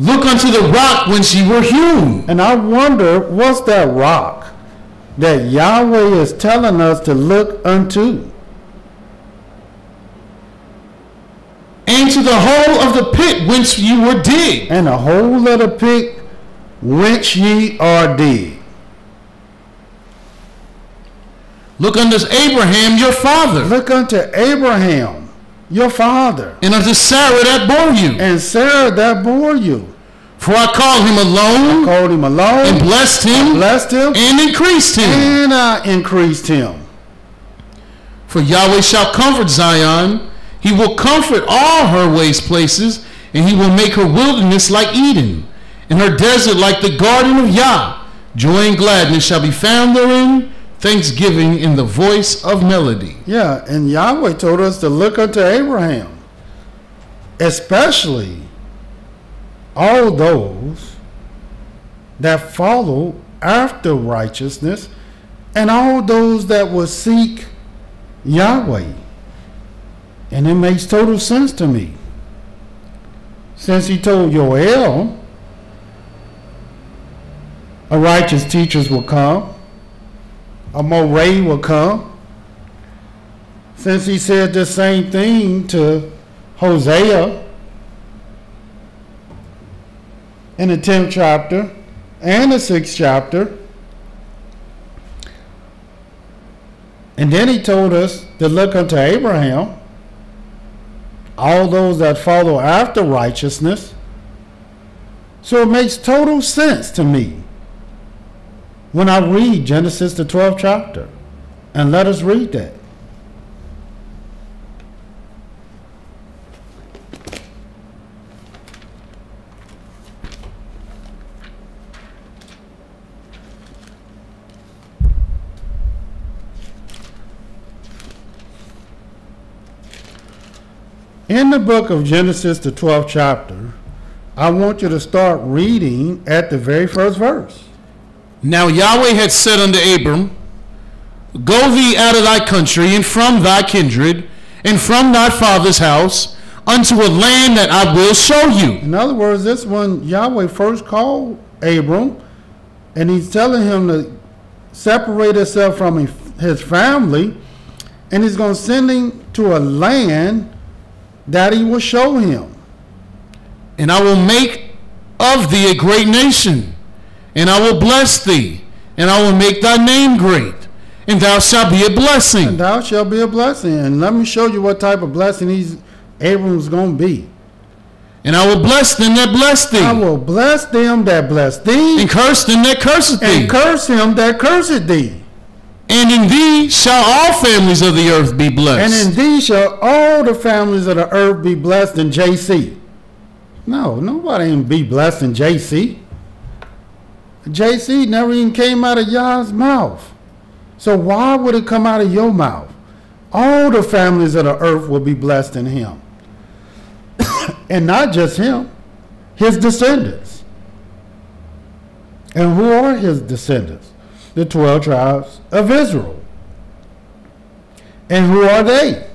Look unto the rock whence ye were hewn. And I wonder, what's that rock that Yahweh is telling us to look unto? And to the hole of the pit whence ye were digged. And the hole of the pit whence ye are digged. Look unto Abraham your father. Look unto Abraham your father. And unto Sarah that bore you. And Sarah that bore you. For I called him alone. I called him alone. And blessed him. Blessed him. And increased him. And I increased him. For Yahweh shall comfort Zion. He will comfort all her waste places, and he will make her wilderness like Eden, and her desert like the garden of Yah. Joy and gladness shall be found therein, thanksgiving in the voice of melody. Yeah, and Yahweh told us to look unto Abraham, especially all those that follow after righteousness, and all those that will seek Yahweh. And it makes total sense to me. Since he told Yoel, a righteous teachers will come, a Moreh will come. Since he said the same thing to Hosea in the 10th chapter and the 6th chapter. And then he told us to look unto Abraham, all those that follow after righteousness. So it makes total sense to me when I read Genesis the 12th chapter. And let us read that. In the book of Genesis, the 12th chapter, I want you to start reading at the very first verse. Now Yahweh had said unto Abram, Go thee out of thy country, and from thy kindred, and from thy father's house, unto a land that I will show you. In other words, this one Yahweh first called Abram, and he's telling him to separate himself from his family, and he's going to send him to a land that he will show him. And I will make of thee a great nation, and I will bless thee, and I will make thy name great, and thou shalt be a blessing. And thou shalt be a blessing. And let me show you what type of blessing Abram's going to be. And I will bless them that bless thee. I will bless them that bless thee. And curse them that curseth thee. And curse him that curseth thee. And in thee shall all families of the earth be blessed. And in thee shall all the families of the earth be blessed in JC. No, nobody ain't be blessed in JC. JC never even came out of Yah's mouth. So why would it come out of your mouth? All the families of the earth will be blessed in him. And not just him, his descendants. And who are his descendants? The 12 tribes of Israel. And who are they?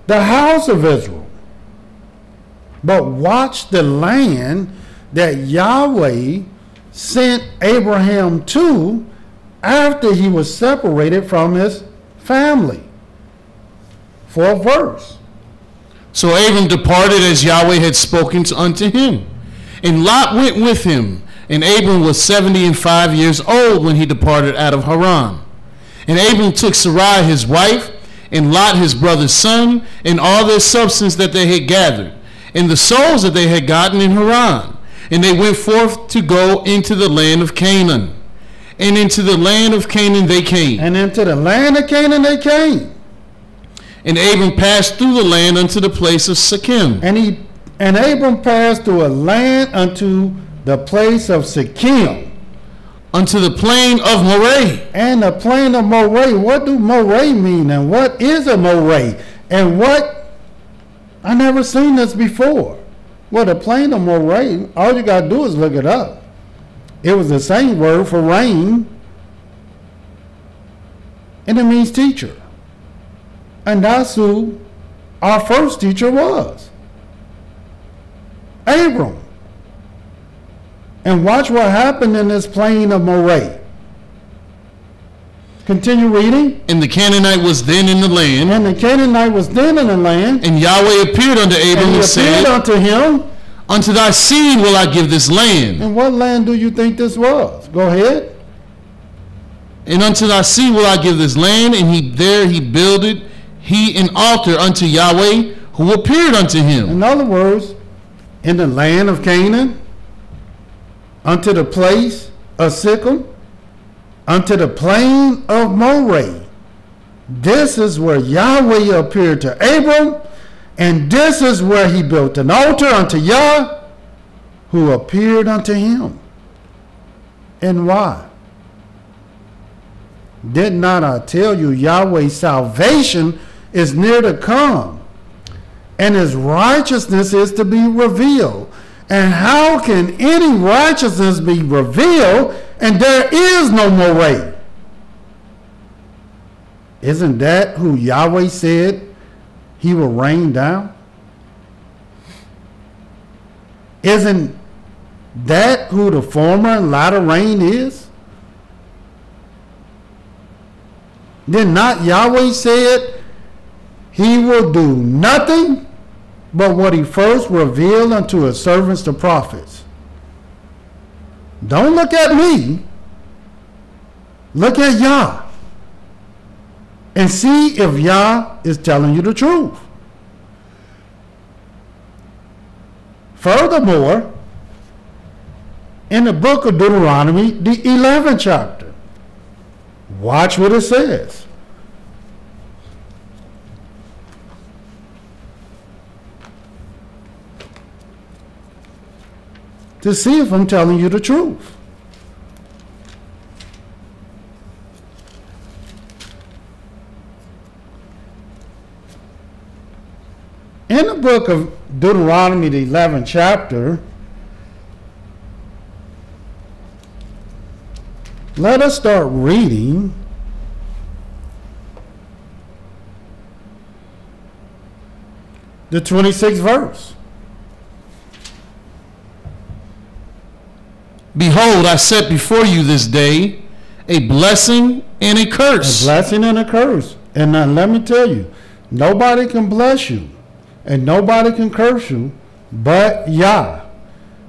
The house of Israel. But watch the land that Yahweh sent Abraham to after he was separated from his family. 4th verse. So Abram departed as Yahweh had spoken unto him. And Lot went with him. And Abram was 75 years old when he departed out of Haran. And Abram took Sarai his wife, and Lot his brother's son, and all their substance that they had gathered, and the souls that they had gotten in Haran. And they went forth to go into the land of Canaan. And into the land of Canaan they came. And into the land of Canaan they came. And Abram passed through the land unto the place of Shechem. And Abram passed through a land unto the place of Shechem. Unto the plain of Moreh. And the plain of Moreh. What do Moreh mean? And what is a Moreh? And what? I never seen this before. Well, the plain of Moreh, all you got to do is look it up. It was the same word for rain. And it means teacher. And that's who our first teacher was. Abram. And watch what happened in this plain of Moreh. Continue reading. And the Canaanite was then in the land. And the Canaanite was then in the land. And Yahweh appeared unto Abram and said, unto him, unto thy seed will I give this land. And what land do you think this was? Go ahead. And unto thy seed will I give this land. And he builded an altar unto Yahweh, who appeared unto him. In other words, in the land of Canaan, unto the place of Shechem, unto the plain of Moreh. This is where Yahweh appeared to Abram, and this is where he built an altar unto Yah, who appeared unto him. And why? Did not I tell you Yahweh's salvation is near to come, and his righteousness is to be revealed? And how can any righteousness be revealed and there is no Moreh? Isn't that who Yahweh said he will rain down? Isn't that who the former and latter rain is? Did not Yahweh said he will do nothing but what he first revealed unto his servants the prophets? Don't look at me. Look at Yah. And see if Yah is telling you the truth. Furthermore, in the book of Deuteronomy, the 11th chapter, watch what it says. To see if I'm telling you the truth. In the book of Deuteronomy, the 11th chapter, let us start reading the 26th verse. Behold, I set before you this day a blessing and a curse. A blessing and a curse. And now let me tell you, nobody can bless you and nobody can curse you but Yah.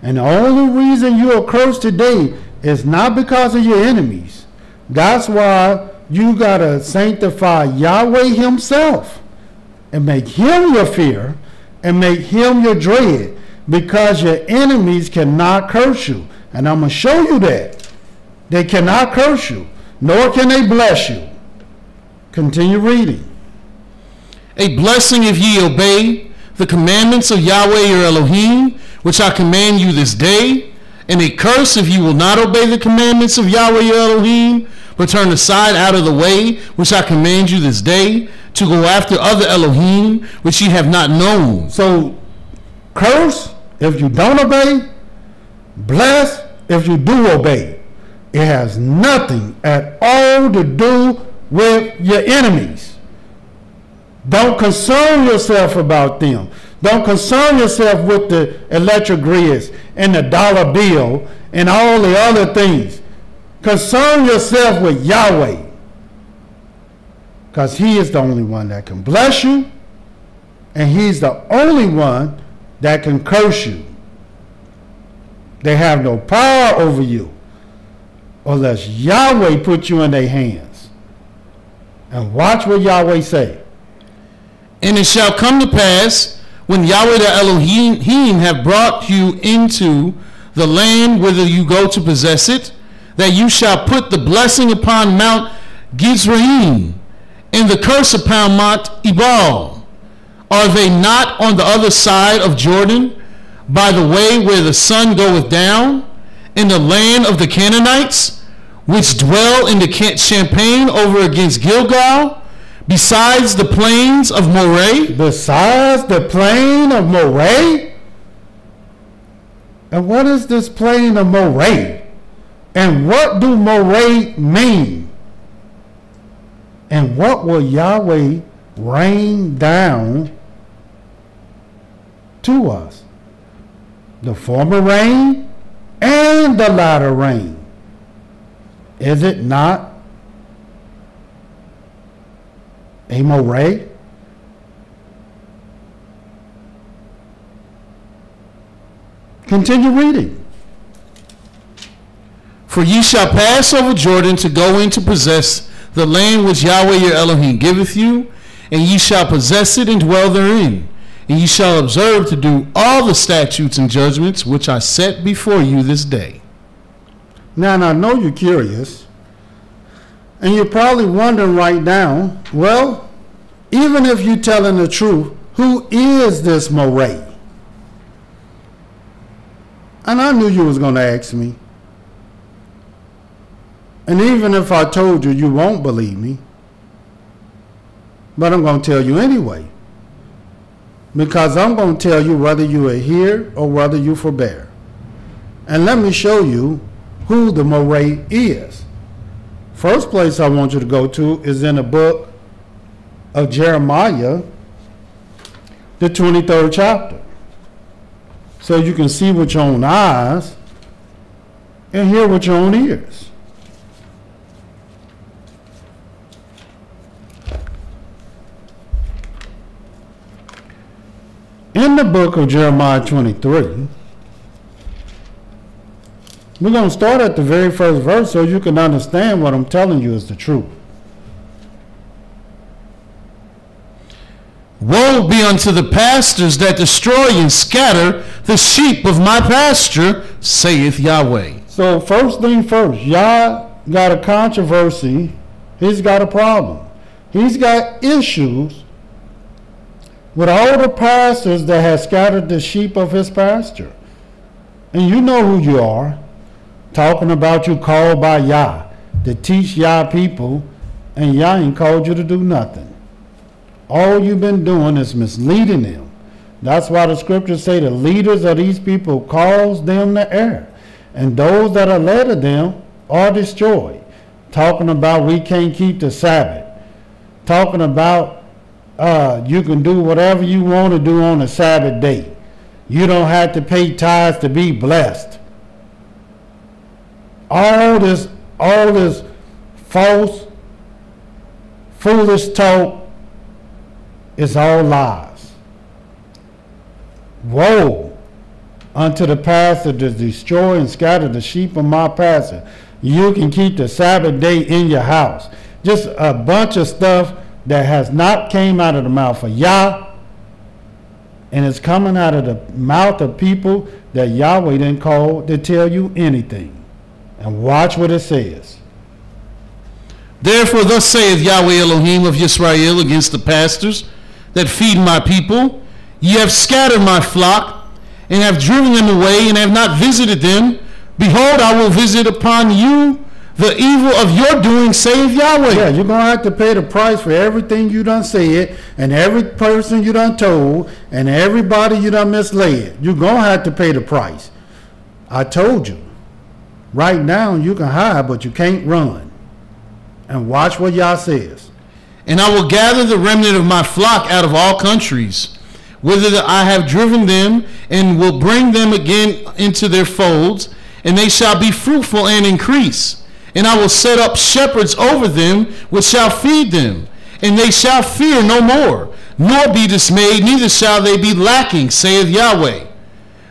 And the only reason you are cursed today is not because of your enemies. That's why you got to sanctify Yahweh himself and make him your fear and make him your dread, because your enemies cannot curse you. And I'm going to show you that. They cannot curse you, nor can they bless you. Continue reading. A blessing if ye obey the commandments of Yahweh your Elohim, which I command you this day, and a curse if you will not obey the commandments of Yahweh your Elohim, but turn aside out of the way, which I command you this day, to go after other Elohim, which ye have not known. So, curse if you don't obey, bless if you do obey. It has nothing at all to do with your enemies. Don't concern yourself about them. Don't concern yourself with the electric grids and the dollar bill and all the other things. Concern yourself with Yahweh, because he is the only one that can bless you, and he's the only one that can curse you. They have no power over you unless Yahweh put you in their hands. And watch what Yahweh say. And it shall come to pass, when Yahweh the Elohim have brought you into the land whither you go to possess it, that you shall put the blessing upon Mount Gizraim, and the curse upon Mount Ebal. Are they not on the other side of Jordan, by the way where the sun goeth down, in the land of the Canaanites, which dwell in the Champaign over against Gilgal, besides the plains of Moreh? Besides the plain of Moreh? And what is this plain of Moreh? And what do Moreh mean? And what will Yahweh rain down to us? The former rain and the latter rain. Is it not a Moreh? Continue reading. For ye shall pass over Jordan to go in to possess the land which Yahweh your Elohim giveth you, and ye shall possess it and dwell therein. And ye shall observe to do all the statutes and judgments which I set before you this day. Now, I know you're curious, and you're probably wondering right now, well, even if you're telling the truth, who is this Moreh? And I knew you was going to ask me. And even if I told you, you won't believe me. But I'm going to tell you anyway. Because I'm going to tell you whether you adhere or whether you forbear. And let me show you who the Moreh is. First place I want you to go to is in the book of Jeremiah, the 23rd chapter. So you can see with your own eyes and hear with your own ears. In the book of Jeremiah 23, we're going to start at the very first verse so you can understand what I'm telling you is the truth. Woe be unto the pastors that destroy and scatter the sheep of my pasture, saith Yahweh. So first thing first, Yah got a controversy. He's got a problem. He's got issues with all the pastors that have scattered the sheep of his pasture. And you know who you are. Talking about you called by Yah to teach Yah people, and Yah ain't called you to do nothing. All you've been doing is misleading them. That's why the scriptures say the leaders of these people cause them to err, and those that are led of them are destroyed. Talking about we can't keep the Sabbath. Talking about you can do whatever you want to do on the Sabbath day. You don't have to pay tithes to be blessed. All this false, foolish talk is all lies. Woe unto the pastor to destroy and scatter the sheep of my pasture. You can keep the Sabbath day in your house. Just a bunch of stuff that has not came out of the mouth of Yah, and it's coming out of the mouth of people that Yahweh didn't call to tell you anything. And watch what it says. Therefore thus saith Yahweh Elohim of Yisrael against the pastors that feed my people, ye have scattered my flock, and have driven them away, and have not visited them. Behold, I will visit upon you the evil of your doing, saith Yahweh. Yeah, you're going to have to pay the price for everything you done said, and every person you done told, and everybody you done misled. You're going to have to pay the price. I told you. Right now, you can hide, but you can't run. And watch what Yah says. And I will gather the remnant of my flock out of all countries, whither I have driven them, and will bring them again into their folds, and they shall be fruitful and increase. And I will set up shepherds over them, which shall feed them, and they shall fear no more, nor be dismayed, neither shall they be lacking, saith Yahweh.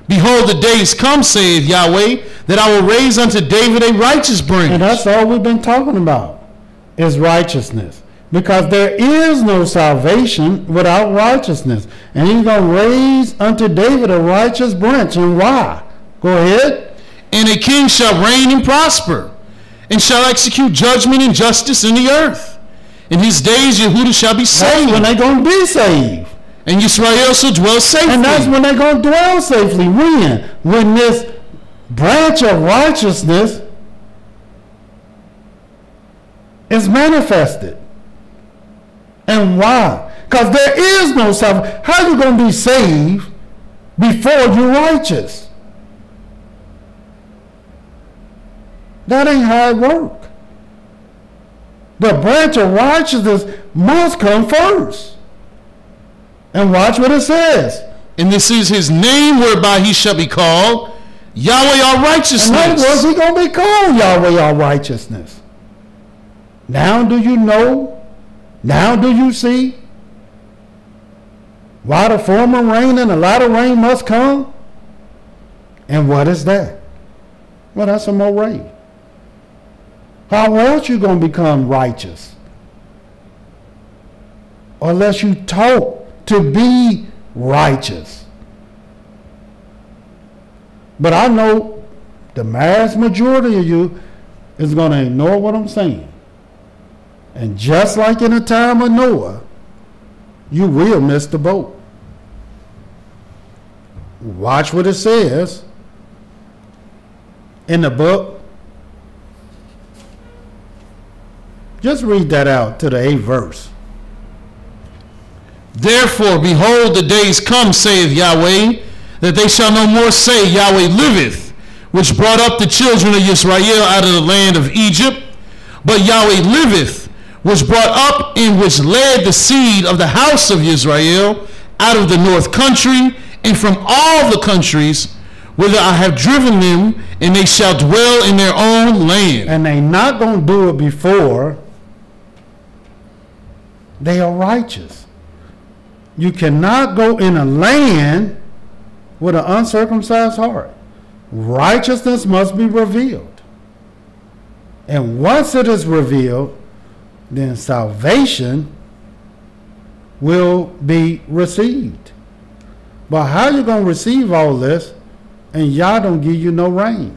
Behold, the days come, saith Yahweh, that I will raise unto David a righteous branch. And that's all we've been talking about, is righteousness. Because there is no salvation without righteousness. And he's going to raise unto David a righteous branch. And why? Go ahead. And a king shall reign and prosper, and shall execute judgment and justice in the earth. In his days Yehudah shall be saved. That's when they're going to be saved. And Yisrael shall dwell safely. And that's when they're going to dwell safely. When? When this branch of righteousness is manifested. And why? Because there is no salvation. How are you going to be saved before you're righteous? That ain't how it works. The branch of righteousness must come first. And watch what it says. And this is his name whereby he shall be called Yahweh our righteousness. In other words, he's going to be called Yahweh our righteousness. Now do you know? Now do you see why the former rain and the latter rain must come? And what is that? Well, that's a Moreh. How else you going to become righteous? Unless you taught to be righteous. But I know the vast majority of you is going to ignore what I'm saying. And just like in the time of Noah, you will miss the boat. Watch what it says in the book. Just read that out to the 8th verse. Therefore, behold, the days come, saith Yahweh, that they shall no more say, Yahweh liveth, which brought up the children of Israel out of the land of Egypt, but Yahweh liveth, which brought up and which led the seed of the house of Israel out of the north country and from all the countries whither I have driven them, and they shall dwell in their own land. And they not going to do it before they are righteous. You cannot go in a land with an uncircumcised heart. Righteousness must be revealed. And once it is revealed, then salvation will be received. But how are you going to receive all this and Yah don't give you no rain?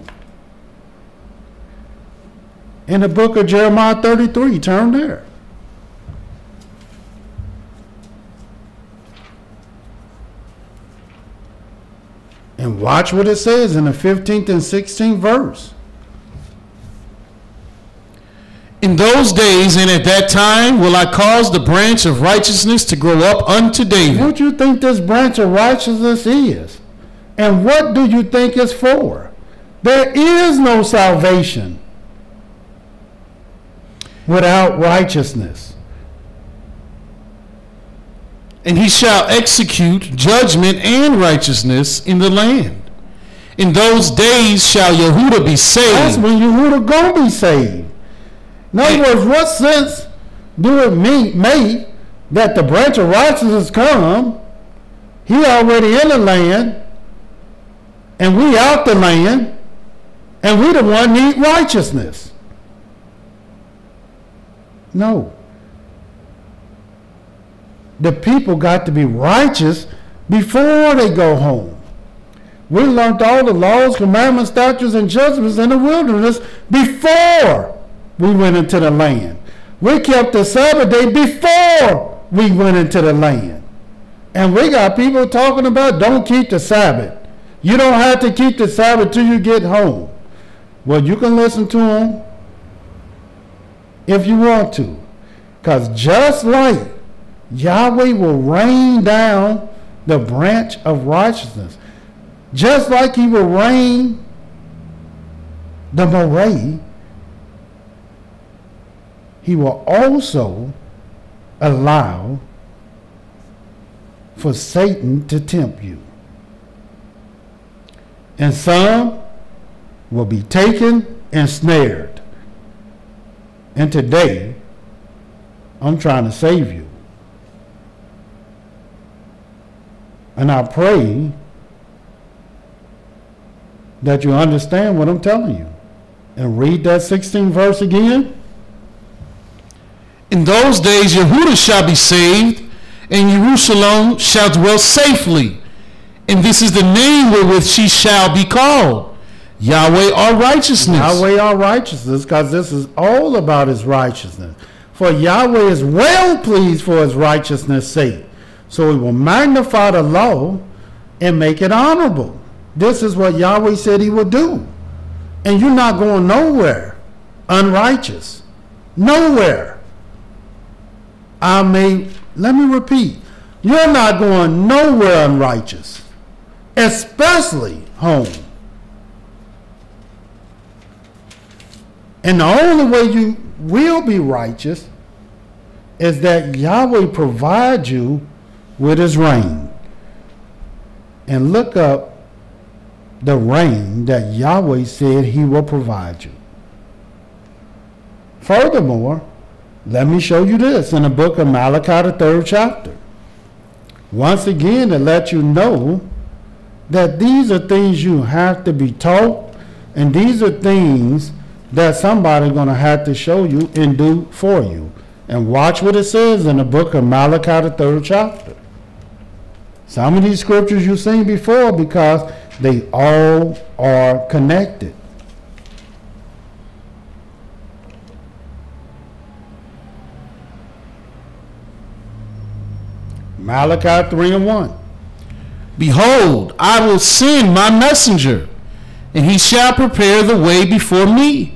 In the book of Jeremiah 33, turn there. And watch what it says in the 15th and 16th verse. In those days and at that time will I cause the branch of righteousness to grow up unto David. What do you think this branch of righteousness is? And what do you think it's for? There is no salvation without righteousness. And he shall execute judgment and righteousness in the land. In those days shall Yehudah be saved. That's when Yehudah going to be saved. In other words, what sense do it make that the branch of righteousness come, he already in the land, and we out the land, and we the one need righteousness? No. The people got to be righteous before they go home. We learned all the laws, commandments, statutes, and judgments in the wilderness before we went into the land. We kept the Sabbath day before we went into the land. And we got people talking about don't keep the Sabbath. You don't have to keep the Sabbath till you get home. Well, you can listen to them if you want to. Because just like Yahweh will rain down the branch of righteousness, just like he will rain the Moreh, he will also allow for Satan to tempt you. And some will be taken and snared. And today, I'm trying to save you. And I pray that you understand what I'm telling you. And read that 16th verse again. In those days Yehudah shall be saved, and Jerusalem shall dwell safely. And this is the name wherewith she shall be called, Yahweh our righteousness. Yahweh our righteousness, because this is all about his righteousness. For Yahweh is well pleased for his righteousness' sake. So he will magnify the law and make it honorable. This is what Yahweh said he would do. And you're not going nowhere unrighteous. Nowhere. Let me repeat. You're not going nowhere unrighteous. Especially home. And the only way you will be righteous is that Yahweh provides you with his rain. And look up the rain that Yahweh said he will provide you. Furthermore, let me show you this in the book of Malachi, the 3rd chapter. Once again, to let you know that these are things you have to be taught, and these are things that somebody's going to have to show you and do for you. And watch what it says in the book of Malachi, the 3rd chapter. Some of these scriptures you've seen before because they all are connected. Malachi 3:1. Behold, I will send my messenger, and he shall prepare the way before me.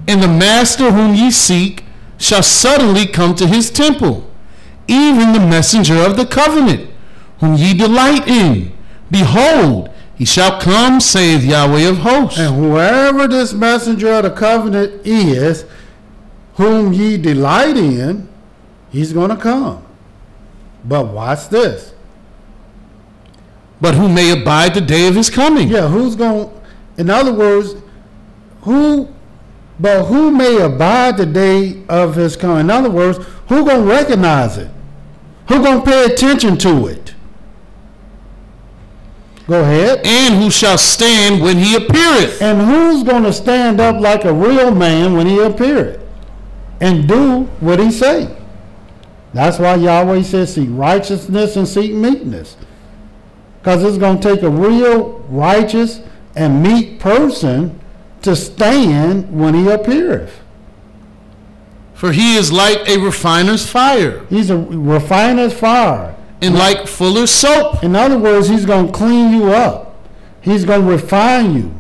And the master whom ye seek shall suddenly come to his temple, even the messenger of the covenant, whom ye delight in. Behold, he shall come, saith Yahweh of hosts. And whoever this messenger of the covenant is, whom ye delight in, he's going to come. But watch this. But who may abide the day of his coming? Yeah, who's going, in other words, who may abide the day of his coming? In other words, who going to recognize it? Who going to pay attention to it? Go ahead. And who shall stand when he appeareth? And who's going to stand up like a real man when he appeareth and do what he say? That's why Yahweh says seek righteousness and seek meekness. Because it's going to take a real righteous and meek person to stand when he appeareth. For he is like a refiner's fire. He's a refiner's fire. And like fuller's soap. In other words, he's going to clean you up. He's going to refine you.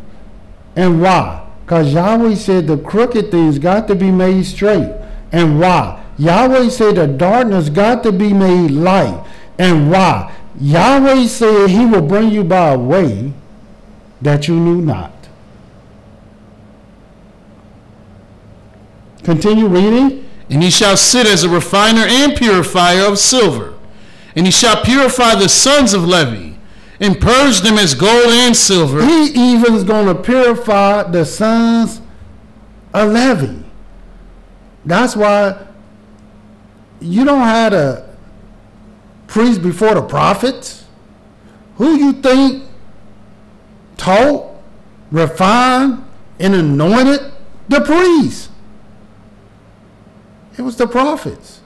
And why? Because Yahweh said the crooked things got to be made straight. And why? Yahweh said the darkness got to be made light. And why? Yahweh said he will bring you by a way that you knew not. Continue reading. And he shall sit as a refiner and purifier of silver. And he shall purify the sons of Levi, and purge them as gold and silver. He even is going to purify the sons of Levi. That's why you don't have a priest before the prophets. Who you think taught, refined, and anointed the priests? It was the prophets.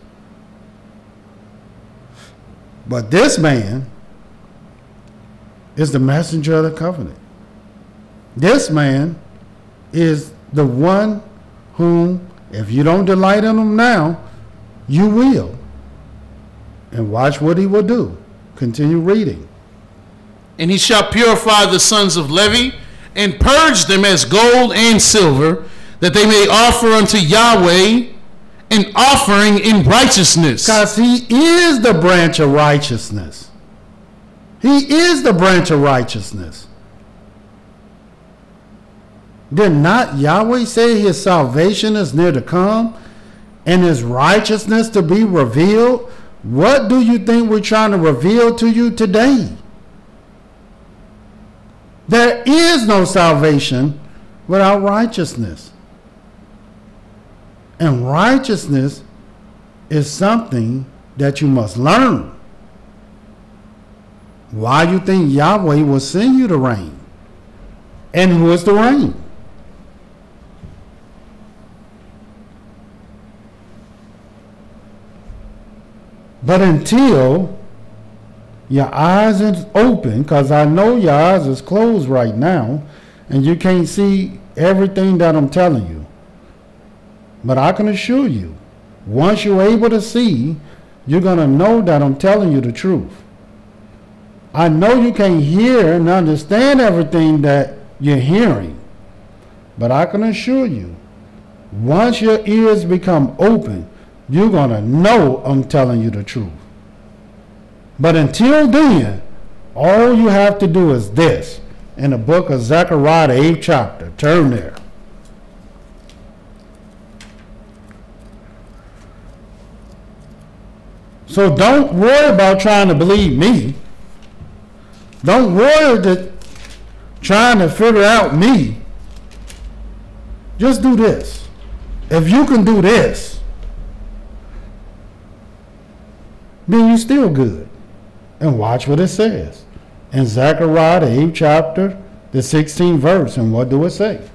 But this man is the messenger of the covenant. This man is the one whom If you don't delight in them now, you will. And watch what he will do. Continue reading. And he shall purify the sons of Levi, and purge them as gold and silver, that they may offer unto Yahweh an offering in righteousness. Because he is the branch of righteousness. He is the branch of righteousness. Did not Yahweh say his salvation is near to come and his righteousness to be revealed? What do you think we're trying to reveal to you today? There is no salvation without righteousness. And righteousness is something that you must learn. Why do you think Yahweh will send you the rain? And who is the rain? But until your eyes is open, because I know your eyes is closed right now, and you can't see everything that I'm telling you. But I can assure you, once you're able to see, you're going to know that I'm telling you the truth. I know you can't hear and understand everything that you're hearing, but I can assure you, once your ears become open, you're going to know I'm telling you the truth. But until then, all you have to do is this. In the book of Zechariah, the 8th chapter. Turn there. So don't worry about trying to believe me. Don't worry that trying to figure out me. Just do this. If you can do this, then you're still good. And watch what it says. In Zechariah, the 8th chapter, the 16th verse. And what do it say?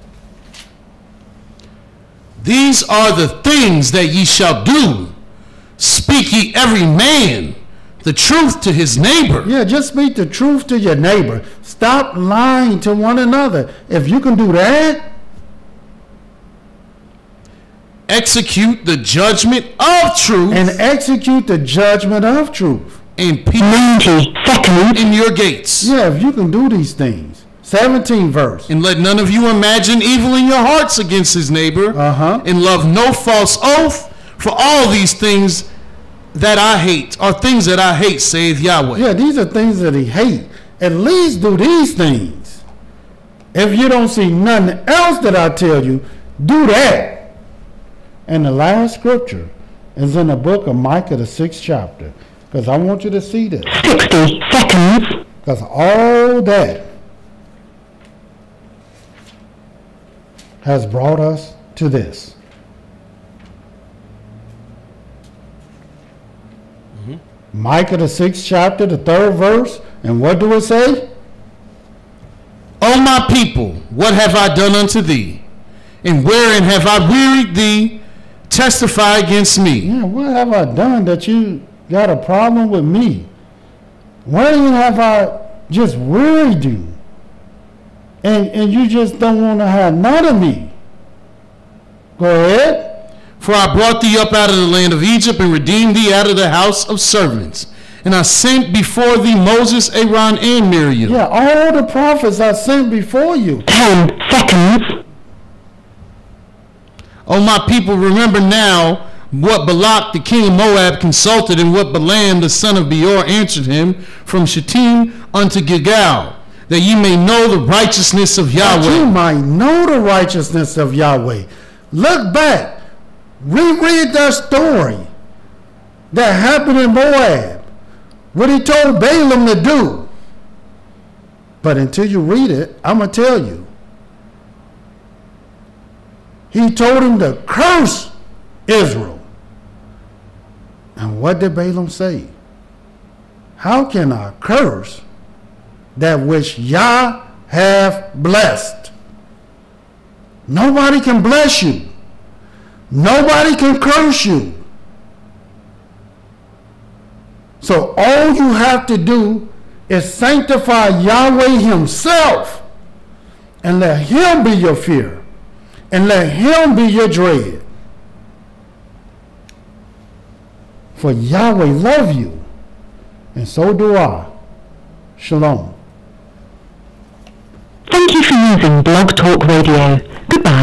These are the things that ye shall do. Speak ye every man the truth to his neighbor. Yeah, just speak the truth to your neighbor. Stop lying to one another. If you can do that, execute the judgment of truth. And execute the judgment of truth. And peace 90 seconds in your gates. Yeah, if you can do these things. 17th verse. And let none of you imagine evil in your hearts against his neighbor. And love no false oath. For all these things that I hate are things that I hate, saith Yahweh. Yeah, these are things that he hates. At least do these things. If you don't see nothing else that I tell you, do that. And the last scripture is in the book of Micah, the 6th chapter. Because I want you to see this. 60 seconds. Because all that has brought us to this. Micah, the 6th chapter, the 3rd verse. And what do it say? O my people, what have I done unto thee? And wherein have I wearied thee? Testify against me. Yeah, what have I done that you got a problem with me? Wherein have I just wearied you? And you just don't want to have none of me. Go ahead. For I brought thee up out of the land of Egypt and redeemed thee out of the house of servants. And I sent before thee Moses, Aaron, and Miriam. Yeah, all the prophets I sent before you. 10 seconds. O my people, remember now what Balak the king of Moab consulted, and what Balaam the son of Beor answered him from Shittim unto Gilgal, that ye may know the righteousness of Yahweh. That you might know the righteousness of Yahweh. Look back. Reread that story that happened in Moab. What he told Balaam to do. But until you read it, I'm going to tell you. He told him to curse Israel. And what did Balaam say? How can I curse that which Yah hath blessed? Nobody can bless you. Nobody can curse you. So all you have to do is sanctify Yahweh himself and let him be your fear and let him be your dread. For Yahweh loves you, and so do I. Shalom. Thank you for using Blog Talk Radio.